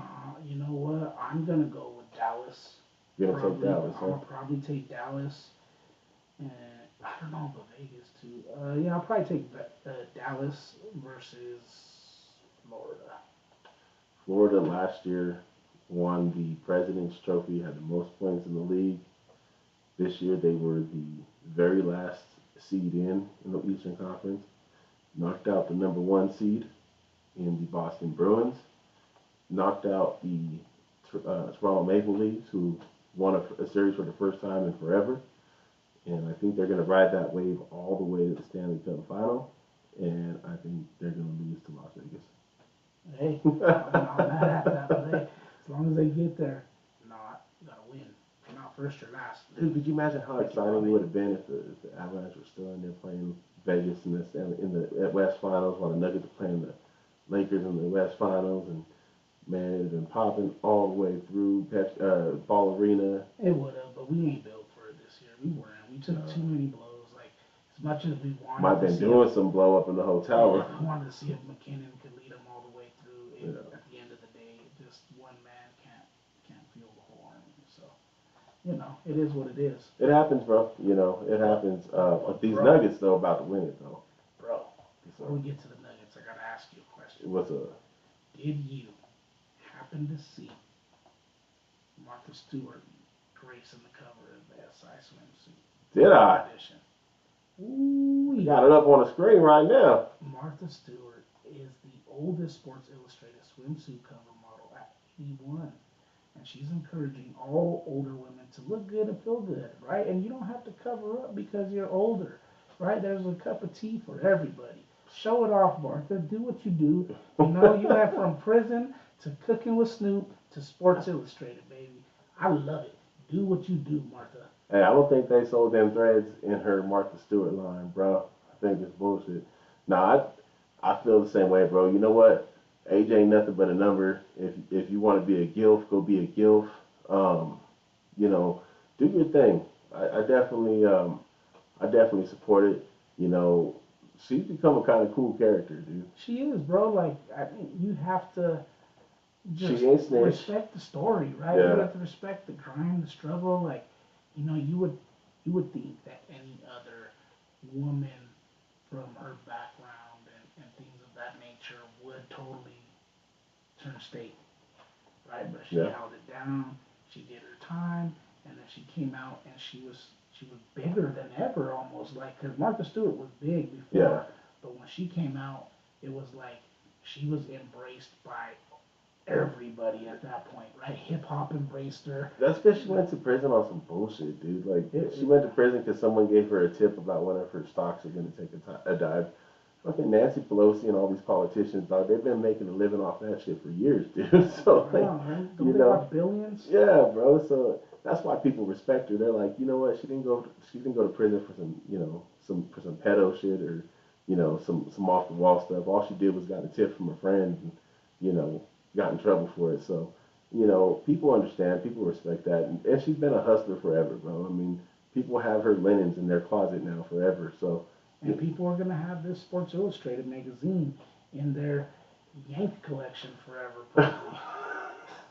Speaker 1: you know what? I'm gonna go with Dallas.
Speaker 2: You're gonna take Dallas, huh?
Speaker 1: I'll probably take Dallas. And I don't know about Vegas too. Yeah, I'll probably take Dallas versus Florida.
Speaker 2: Florida last year won the President's Trophy, had the most points in the league. This year they were the very last seed in the Eastern Conference. Knocked out the number 1 seed in the Boston Bruins. Knocked out the Toronto Maple Leafs, who won a series for the first time in forever. And I think they're going to ride that wave all the way to the Stanley Cup final. And I think they're going to lose to Las Vegas.
Speaker 1: Hey, I'm not mad at that, but hey, as long as they get there, you got to win. If you're not first, you're last.
Speaker 2: Dude, could you imagine how exciting it would have been if the Avalanche were still in there playing Vegas in the West Finals, while the Nuggets were playing the Lakers in the West Finals, and Man, it's been popping all the way through Ball Arena.
Speaker 1: It would have, but we ain't built for it this year. We weren't. We took
Speaker 2: No.
Speaker 1: too many blows. Like as much as we
Speaker 2: Might have
Speaker 1: wanted to
Speaker 2: been
Speaker 1: see
Speaker 2: doing
Speaker 1: if,
Speaker 2: some blow up in the hotel
Speaker 1: yeah,
Speaker 2: room.
Speaker 1: we wanted to see if McKinnon could lead them all the way through. It,
Speaker 2: Yeah.
Speaker 1: at the end of the day, just one man can't field the whole army. So you know, it is what it is,
Speaker 2: It happens, bro. You know, it happens. But these
Speaker 1: Bro.
Speaker 2: Nuggets, though, about to win it, though.
Speaker 1: bro. Before
Speaker 2: So,
Speaker 1: we get to the Nuggets, I gotta ask you a question.
Speaker 2: what's a
Speaker 1: Did you happen to see Martha Stewart gracing the cover of the SI swimsuit
Speaker 2: Did I?
Speaker 1: edition? Ooh,
Speaker 2: Got it up on the screen right now.
Speaker 1: Martha Stewart is the oldest Sports Illustrated swimsuit cover model at 81. And she's encouraging all older women to look good and feel good, right? And you don't have to cover up because you're older, right? There's a cup of tea for everybody. Show it off, Martha. Do what you do. You know, you went from prison to cooking with Snoop to Sports Illustrated, baby. I love it. Do what you do, Martha.
Speaker 2: Hey, I don't think they sold them threads in her Martha Stewart line, bro. I think it's bullshit. Nah, I feel the same way, bro. You know what? Age ain't nothing but a number. If you want to be a gilf, go be a gilf. Um, you know, do your thing. I definitely support it. You know, she's become a kind of cool character, dude.
Speaker 1: She is, bro. Like, I think you have to
Speaker 2: She
Speaker 1: just
Speaker 2: ain't snitch.
Speaker 1: respect the story, right?
Speaker 2: Yeah.
Speaker 1: You have to respect the grind, the struggle. Like, you know, you would think that any other woman from her background and things of that nature would totally turn state, right? But she
Speaker 2: Yeah.
Speaker 1: held it down. She did her time, and then she came out and she was bigger than ever, almost like because Martha Stewart was big before,
Speaker 2: Yeah.
Speaker 1: but when she came out, it was like she was embraced by everybody at that point, right? Hip hop embraced her.
Speaker 2: That's because she went to prison on some bullshit, dude. Like, she went to prison because someone gave her a tip about one of her stocks was going to take a dive. Fucking Nancy Pelosi and all these politicians, dog, they've been making a living off that shit for years, dude. So, like,
Speaker 1: Wow, right? Don't
Speaker 2: you
Speaker 1: they
Speaker 2: know,
Speaker 1: got billions?
Speaker 2: yeah, bro. So that's why people respect her. They're like, you know what? She didn't go to prison for some, you know, for some pedo shit or, you know, some off the wall stuff. All she did was got a tip from a friend, and, you know, got in trouble for it. So, you know, people understand, people respect that, and she's been a hustler forever, bro. I mean, people have her linens in their closet now forever. So,
Speaker 1: And people are gonna have this Sports Illustrated magazine in their Yank collection forever,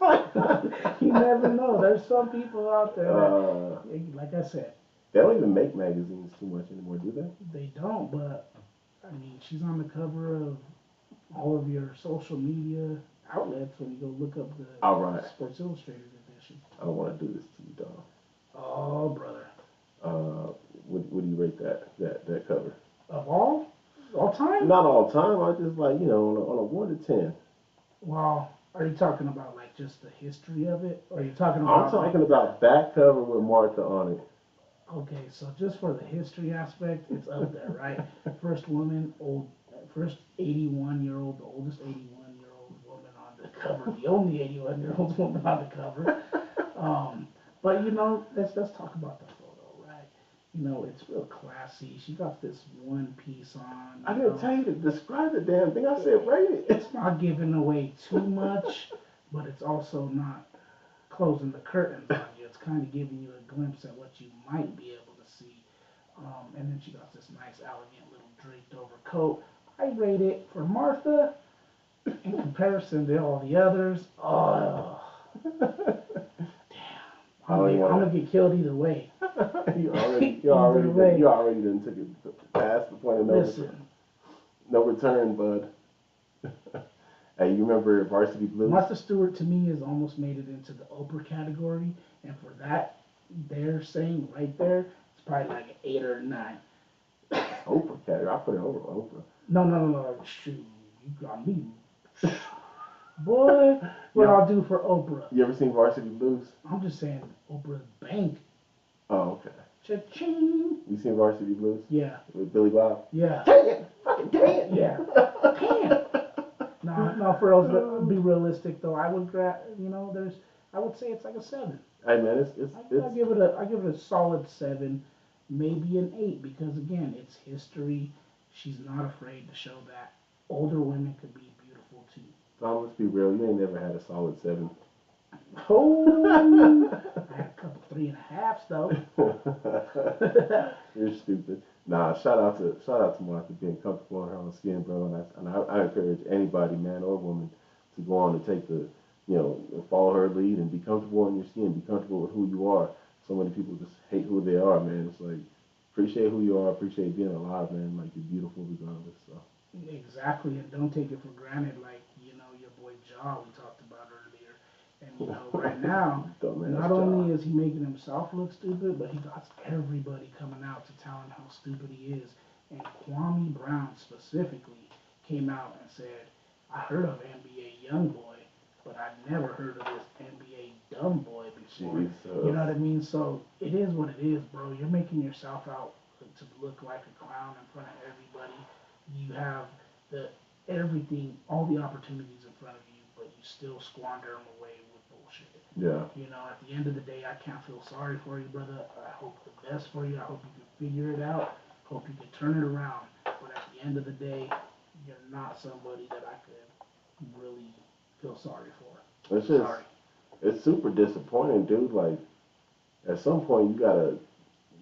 Speaker 1: probably. You never know. There's some people out there that, like I said,
Speaker 2: they don't even make magazines too much anymore, do they?
Speaker 1: they don't. But I mean, she's on the cover of all of your social media outlets when you go look up the
Speaker 2: All right.
Speaker 1: Sports Illustrated edition.
Speaker 2: I don't want to do this to you, dog.
Speaker 1: Oh, brother.
Speaker 2: What do you rate that cover?
Speaker 1: Of all time?
Speaker 2: Not all time. I just like, you know, on a 1 to 10.
Speaker 1: Well, are you talking about like just the history of it, or are you talking about?
Speaker 2: I'm talking about back cover with Martha on it.
Speaker 1: Okay, so just for the history aspect, it's up there, right? First woman, first 81-year-old, the oldest 81-year-old woman on the cover, the only 81-year-old woman on the cover. But you know, let's talk about the photo, right? You know, it's real classy. She got this one piece on.
Speaker 2: I didn't tell you to describe the damn thing. I said rate it.
Speaker 1: It's not giving away too much, but it's also not closing the curtains on you. It's kind of giving you a glimpse at what you might be able to see. And then she got this nice, elegant little draped over coat. I rate it for Martha in comparison to all the others. Oh, I'm gonna get killed either way.
Speaker 2: you
Speaker 1: Either way.
Speaker 2: already done took it past the point of no return, bud. Hey, you remember Varsity Blues?
Speaker 1: Martha Stewart to me has almost made it into the Oprah category, and for that, they're saying right there, it's probably like an 8 or a 9.
Speaker 2: Oprah category. I put it over Oprah.
Speaker 1: No. Shoot, you got me. Boy, what I'll do for Oprah.
Speaker 2: You ever seen Varsity Blues?
Speaker 1: I'm just saying Oprah's bank.
Speaker 2: Oh, okay.
Speaker 1: Cha-ching.
Speaker 2: You seen Varsity Blues?
Speaker 1: Yeah.
Speaker 2: With Billy Bob?
Speaker 1: Yeah.
Speaker 2: Dang it! Fucking dang it!
Speaker 1: Yeah. Damn. No, for us to be realistic though, I would I would say it's like a 7.
Speaker 2: Hey man,
Speaker 1: I give it a solid 7, maybe an 8, because again, it's history. She's not afraid to show that older women could be beautiful too.
Speaker 2: Tom, let's be real. You ain't never had a solid 7.
Speaker 1: Oh, I had a couple 3.5s though.
Speaker 2: You're stupid. Nah, shout out to Martha being comfortable in her own skin, bro. And I encourage anybody, man or woman, to go on and take the, follow her lead and be comfortable in your skin. Be comfortable with who you are. So many people just hate who they are, man. It's like appreciate who you are, appreciate being alive, man. Like you're beautiful regardless. So.
Speaker 1: Exactly, and don't take it for granted. Like your boy Jaw we talked about earlier, and right now, not only is he making himself look stupid, but he got everybody coming out to tell him how stupid he is. And Kwame Brown specifically came out and said, "I heard of NBA YoungBoy, but I never heard of this NBA Dumb Boy before."
Speaker 2: Jesus.
Speaker 1: You know what I mean? So it is what it is, bro. You're making yourself out to look like a clown in front of everybody. You have everything, all the opportunities in front of you, but you still squander them away with bullshit.
Speaker 2: Yeah.
Speaker 1: At the end of the day, I can't feel sorry for you, brother. I hope the best for you. I hope you can figure it out. Hope you can turn it around. But at the end of the day, you're not somebody that I could really feel sorry for.
Speaker 2: It's just,
Speaker 1: sorry.
Speaker 2: It's super disappointing, dude. Like, at some point, you gotta,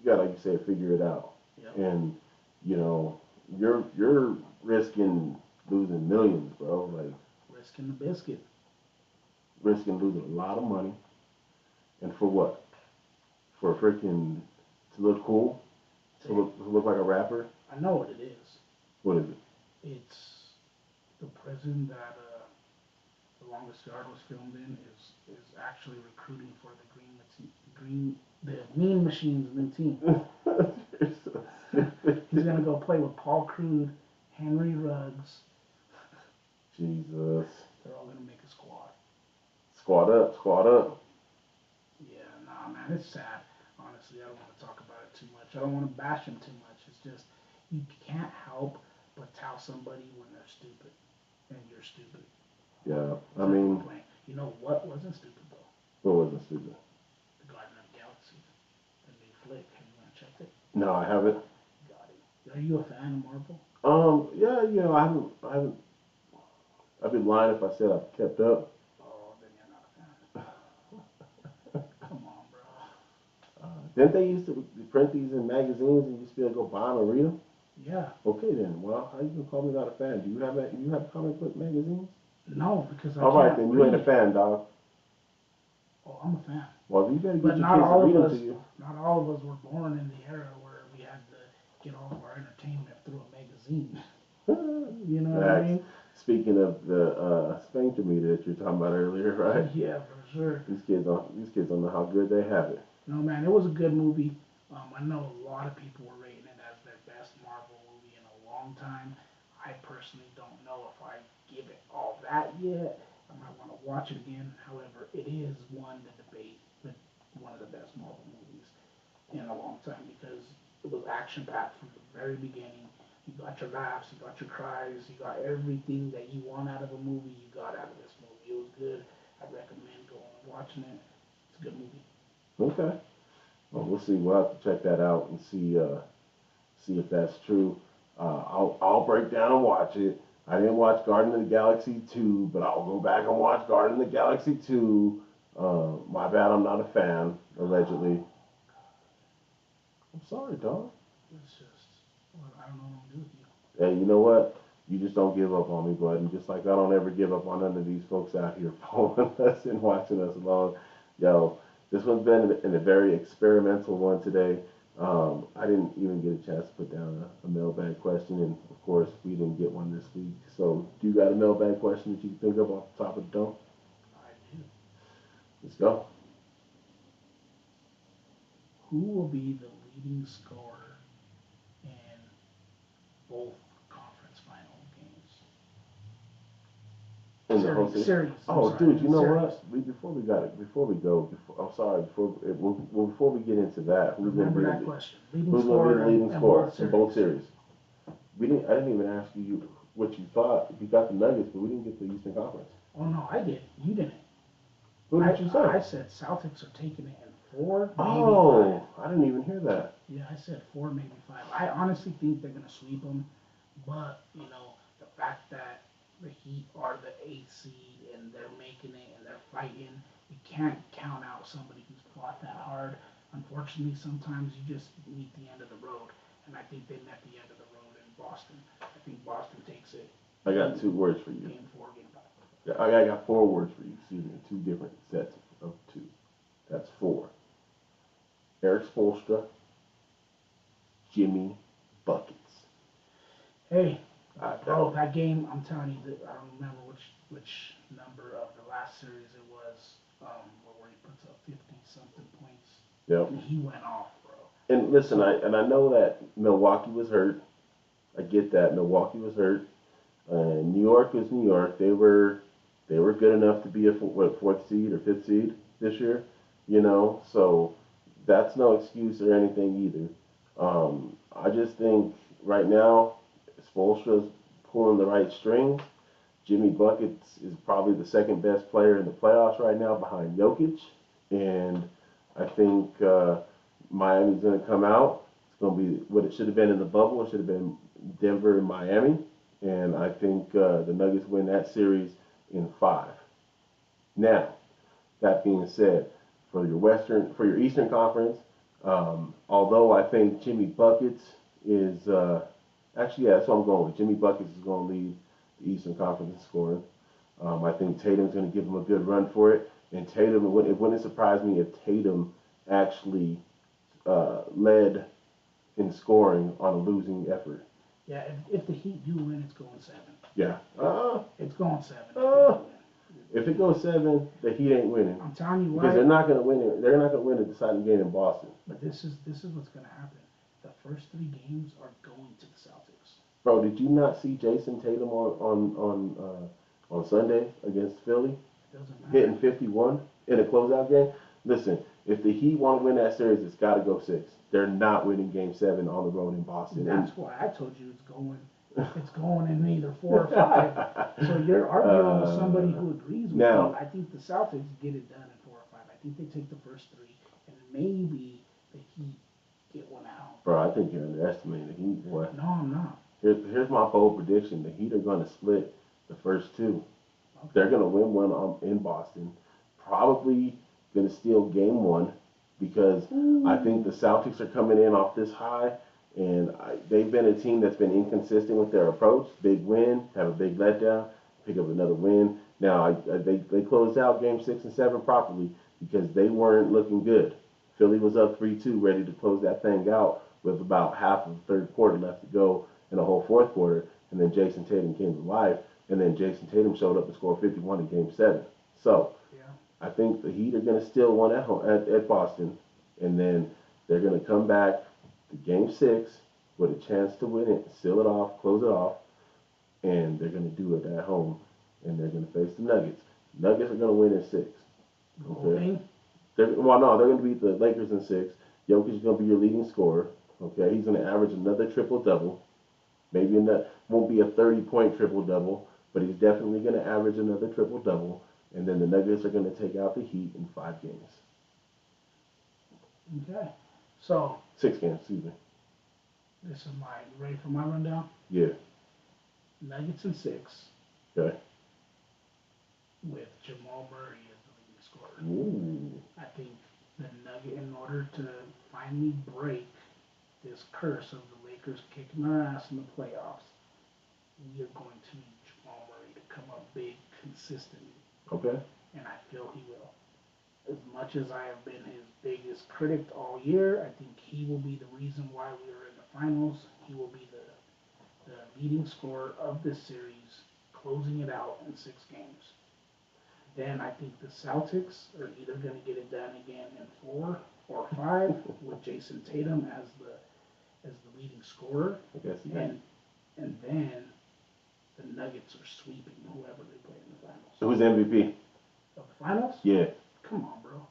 Speaker 2: like you said, figure it out.
Speaker 1: Yep.
Speaker 2: And, you're risking losing millions, bro. Like,
Speaker 1: risking the biscuit.
Speaker 2: Risking losing a lot of money. And for what? For freaking, to look cool? To look like a rapper?
Speaker 1: I know what it is.
Speaker 2: What is it?
Speaker 1: It's the prison that The Longest Yard was filmed in is actually recruiting for the Mean Machines new team. He's gonna go play with Paul Crude, Henry Ruggs.
Speaker 2: Jesus.
Speaker 1: They're all gonna make a squad.
Speaker 2: Squad up.
Speaker 1: Yeah, nah, man, it's sad. Honestly, I don't want to talk about it too much. I don't want to bash him too much. It's just you can't help but tell somebody when they're stupid, and you're stupid.
Speaker 2: Yeah, I mean.
Speaker 1: You know what wasn't stupid though?
Speaker 2: What wasn't stupid?
Speaker 1: The Garden of the Galaxy, the new flick. Have you checked it?
Speaker 2: No, I haven't.
Speaker 1: Got it. Are you a fan of Marvel?
Speaker 2: Yeah, I haven't. I'd be lying if I said I've kept up.
Speaker 1: Oh, then you're not a fan. Come on, bro.
Speaker 2: Didn't they used to print these in magazines and you used to be able to go buy them and read them?
Speaker 1: Yeah.
Speaker 2: Okay then. Well, how you gonna call me not a fan? Do you have comic book magazines?
Speaker 1: No, because I
Speaker 2: All right,
Speaker 1: can't
Speaker 2: then you
Speaker 1: read.
Speaker 2: ain't a fan, dog.
Speaker 1: Oh, I'm a fan.
Speaker 2: Well, you better get
Speaker 1: but
Speaker 2: your
Speaker 1: not
Speaker 2: kids
Speaker 1: all
Speaker 2: to read
Speaker 1: of
Speaker 2: them
Speaker 1: us,
Speaker 2: to you.
Speaker 1: Not all of us were born in the era where we had to get all of our entertainment through a magazine. You know what I mean?
Speaker 2: Speaking of the sphincter meter that you were talking about earlier, right?
Speaker 1: Yeah, for sure.
Speaker 2: These kids don't know how good they have it.
Speaker 1: No, man, it was a good movie. I know a lot of people were rating it as their best Marvel movie in a long time. I personally don't know if I give it all that yet. I might want to watch it again. However, it is one to debate with one of the best Marvel movies in a long time because it was action packed from the very beginning. You got your laughs, you got your cries, you got everything that you want out of a movie, you got out of this movie. It was good. I recommend going and watching it. It's a good movie.
Speaker 2: Okay. Well, we'll see. We'll have to check that out and see if that's true. I'll break down and watch it. I didn't watch Garden of the Galaxy 2, but I'll go back and watch Garden of the Galaxy 2. My bad, I'm not a fan, allegedly. I'm sorry, dog.
Speaker 1: It's just, well, I don't know what I'm doing with you.
Speaker 2: Hey, you know what? You just don't give up on me, bud. And just like I don't ever give up on none of these folks out here following us and watching us along. Yo, this one's been a very experimental one today. I didn't even get a chance to put down a mailbag question, and of course, we didn't get one this week. So, do you got a mailbag question that you can think of off the top of the dome?
Speaker 1: I do.
Speaker 2: Let's go.
Speaker 1: Who will be the leading scorer in both conference final games?
Speaker 2: In the whole
Speaker 1: Series.
Speaker 2: Oh,
Speaker 1: sorry,
Speaker 2: dude, you know
Speaker 1: series.
Speaker 2: what? Before we go, I'm sorry. Before we get into that,
Speaker 1: Remember that question.
Speaker 2: Who's going to be the leading scorer in both series? I didn't even ask you what you thought. We got the Nuggets, but we didn't get the Eastern Conference.
Speaker 1: Oh no, I did. You didn't.
Speaker 2: Who did you say?
Speaker 1: I said Celtics are taking it in 4, maybe 5.
Speaker 2: I didn't even hear that.
Speaker 1: Yeah, I said 4, maybe 5. I honestly think they're gonna sweep them, but the fact that the Heat are the eighth seed and they're making it and they're fighting. You can't count out somebody who's fought that hard. Unfortunately, sometimes you just meet the end of the road, and I think they met the end of the road in Boston. I think Boston takes it.
Speaker 2: I got 2 words for you.
Speaker 1: Game 4, game 5.
Speaker 2: Yeah, I got 4 words for you. Excuse me, 2 different sets of 2. That's 4. Eric Spoelstra, Jimmy Buckets.
Speaker 1: Hey, bro, that game, I'm telling you, I don't remember which number of the last series it was, where he puts up 50 something points.
Speaker 2: Yep.
Speaker 1: And he went off, bro.
Speaker 2: And listen, I know that Milwaukee was hurt. I get that Milwaukee was hurt. New York was New York. They were good enough to be a 4th seed or 5th seed this year, So that's no excuse or anything either. I just think right now Spoelstra's pulling the right strings. Jimmy Buckets is probably the second best player in the playoffs right now behind Jokic, and I think Miami's going to come out. It's going to be what it should have been in the bubble. It should have been Denver and Miami, and I think the Nuggets win that series in 5. Now, that being said, for your Eastern Conference, although I think Jimmy Buckets is actually, yeah, that's what I'm going with. Jimmy Buckets is going to lead the Eastern Conference in scoring. I think Tatum's going to give him a good run for it, and Tatum, it wouldn't surprise me if Tatum actually led in scoring on a losing effort.
Speaker 1: Yeah, if the Heat do win, it's going 7.
Speaker 2: Yeah.
Speaker 1: It's going 7.
Speaker 2: If it goes 7, the Heat ain't winning.
Speaker 1: I'm telling you why.
Speaker 2: Because they're not going to win it. They're not going to win a deciding game in Boston.
Speaker 1: But this is what's going to happen. The first 3 games are going to the Celtics.
Speaker 2: Bro, did you not see Jason Tatum on Sunday against Philly?
Speaker 1: It doesn't matter.
Speaker 2: Hitting 51 in a closeout game? Listen, if the Heat want to win that series, it's got to go 6. They're not winning Game 7 on the road in Boston.
Speaker 1: That's why I told you it's going in either 4 or 5. So you're arguing with somebody who agrees with you. I think the Celtics get it done in 4 or 5. I think they take the first 3, and maybe the Heat get one out.
Speaker 2: Bro, I think you're underestimating the Heat, boy.
Speaker 1: No, I'm not.
Speaker 2: Here's my bold prediction. The Heat are going to split the first 2. Okay. They're going to win one in Boston. Probably going to steal Game 1 because I think the Celtics are coming in off this high, and they've been a team that's been inconsistent with their approach. Big win, have a big letdown, pick up another win. Now, they closed out Game 6 and 7 properly because they weren't looking good. Philly was up 3-2, ready to close that thing out with about half of the 3rd quarter left to go in the whole 4th quarter, and then Jason Tatum came to life, and then Jason Tatum showed up and scored 51 in Game 7. So, yeah. I think the Heat are going to steal one at home at Boston, and then they're going to come back to Game 6 with a chance to win it, seal it off, close it off, and they're going to do it at home, and they're going to face the Nuggets. Nuggets are going to win in 6. Okay? They're going to beat the Lakers in 6. Jokic is going to be your leading scorer. Okay, he's going to average another triple-double. Maybe won't be a 30-point triple-double, but he's definitely going to average another triple-double. And then the Nuggets are going to take out the Heat in 5 games.
Speaker 1: Okay, so
Speaker 2: 6 games, excuse me.
Speaker 1: This is you ready for my rundown?
Speaker 2: Yeah.
Speaker 1: Nuggets in 6.
Speaker 2: Okay.
Speaker 1: With Jamal Murray as the leading scorer.
Speaker 2: Ooh.
Speaker 1: I think the Nuggets, in order to finally break this curse of the Lakers kicking our ass in the playoffs, we are going to need Jamal Murray to come up big consistently.
Speaker 2: Okay.
Speaker 1: And I feel he will. As much as I have been his biggest critic all year, I think he will be the reason why we are in the finals. He will be the leading scorer of this series, closing it out in 6 games. Then I think the Celtics are either going to get it done again in 4 or 5 with Jason Tatum as the leading scorer. And then the Nuggets are sweeping whoever they play in the finals.
Speaker 2: So who's MVP?
Speaker 1: Of the finals?
Speaker 2: Yeah.
Speaker 1: Come on, bro.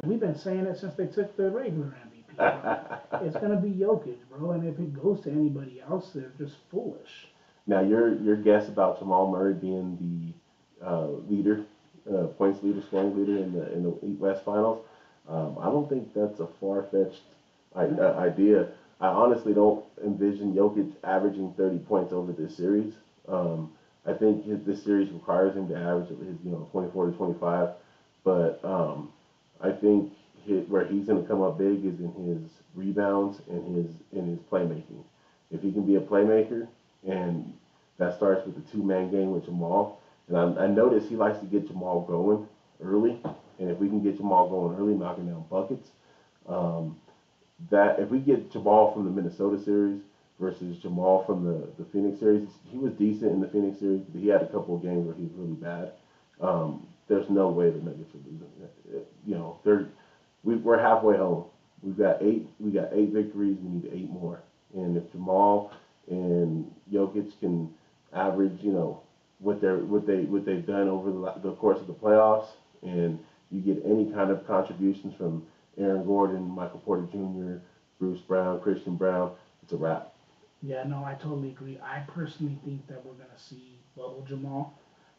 Speaker 1: we've been saying it since they took the regular MVP. Bro. It's going to be Jokic, bro. And if it goes to anybody else, they're just foolish.
Speaker 2: Now, your guess about Jamal Murray being the leader, points leader, scoring leader in the West Finals, I don't think that's a far-fetched idea. I honestly don't envision Jokic averaging 30 points over this series. I think this series requires him to average at his 24 to 25, but I think where he's going to come up big is in his rebounds and his playmaking. If he can be a playmaker, and that starts with the two-man game with Jamal. And I notice he likes to get Jamal going early, and if we can get Jamal going early, knocking down buckets, um, that if we get Jamal from the Minnesota series versus Jamal from the Phoenix series, he was decent in the Phoenix series, but he had a couple of games where he was really bad. There's no way the Nuggets are losing. We're halfway home. We've got eight. We got 8 victories. We need 8 more. And if Jamal and Jokic can average, what they've done over the course of the playoffs, and you get any kind of contributions from Aaron Gordon, Michael Porter Jr., Bruce Brown, Christian Brown, it's a wrap.
Speaker 1: Yeah, no, I totally agree. I personally think that we're gonna see bubble Jamal.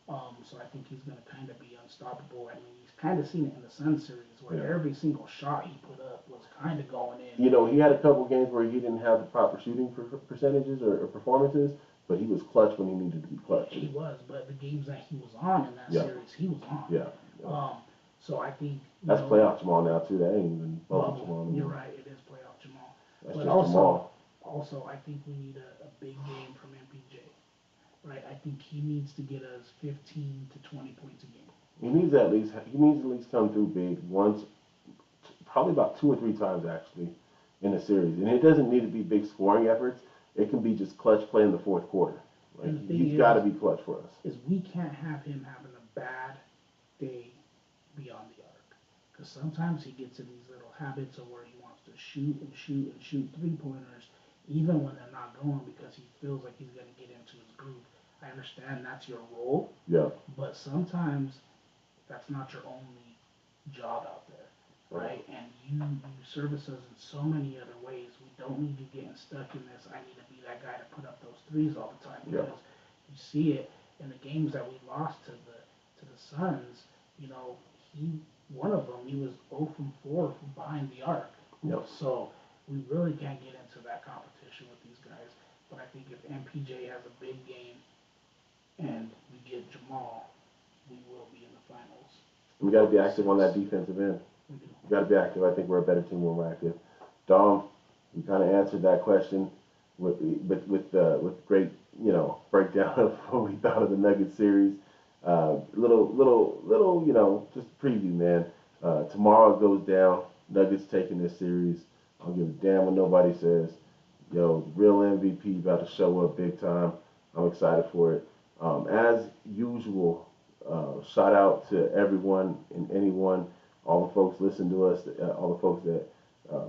Speaker 1: So I think he's gonna kind of be unstoppable. I mean, he's kind of seen it in the Sun series where every single shot he put up was kind of going in.
Speaker 2: He had a couple games where he didn't have the proper shooting percentages or performances, but he was clutch when he needed to be clutch.
Speaker 1: He was, but the games that he was on in that series, he was on.
Speaker 2: Yeah.
Speaker 1: So I think
Speaker 2: that's playoff Jamal now too. That ain't even bubble Jamal.
Speaker 1: You're right. It is playoff Jamal.
Speaker 2: That's
Speaker 1: but
Speaker 2: just Jamal.
Speaker 1: Also, I think we need a big game from MPJ. Right, I think he needs to get us 15 to 20 points a game.
Speaker 2: He needs at least come through big once, probably about 2 or 3 times actually, in a series. And it doesn't need to be big scoring efforts. It can be just clutch play in the fourth quarter. Like, he's got to be clutch for us.
Speaker 1: Is we can't have him having a bad day beyond the arc, because sometimes he gets in these little habits of where he wants to shoot and shoot and shoot 3-pointers, even when they're not going, because he feels like he's going to get into his groove. I understand that's your role.
Speaker 2: Yeah.
Speaker 1: But sometimes that's not your only job out there, right? And you service us in so many other ways. We don't need you getting stuck in this. I need to be that guy to put up those threes all the time, because you see it in the games that we lost to the Suns. One of them he was 0 from 4 from behind the arc.
Speaker 2: Yep.
Speaker 1: So we really can't get into that competition with these guys. But I think if MPJ has a big game and we get Jamal, we will be in the finals.
Speaker 2: We got to be active on that defensive end. We got to be active. I think we're a better team when we're active. Dom, we kind of answered that question with great breakdown of what we thought of the Nuggets series. Little just a preview, man. Tomorrow it goes down. Nuggets taking this series. I don't give a damn what nobody says. The real MVP about to show up big time. I'm excited for it. As usual, shout out to everyone and anyone, all the folks listening to us, all the folks that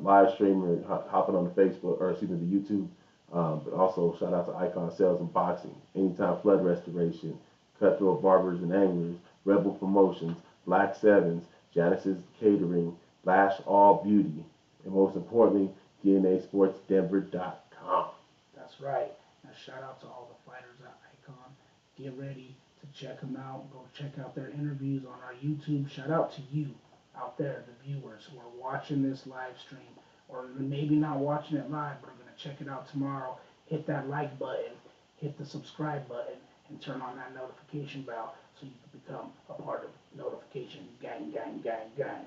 Speaker 2: live stream or hopping on the Facebook, or excuse me, the YouTube. But also shout out to Icon Sales and Boxing, Anytime Flood Restoration, Cutthroat Barbers and Anglers, Rebel Promotions, Black Sevens, Janice's Catering, Lash All Beauty, and most importantly, DNASportsDenver.com.
Speaker 1: That's right. And shout out to all the fighters at Icon. Get ready to check them out. Go check out their interviews on our YouTube. Shout out to you out there, the viewers who are watching this live stream, or maybe not watching it live, but are going to check it out tomorrow. Hit that like button, hit the subscribe button, and turn on that notification bell so you can become a part of notification gang, gang, gang, gang.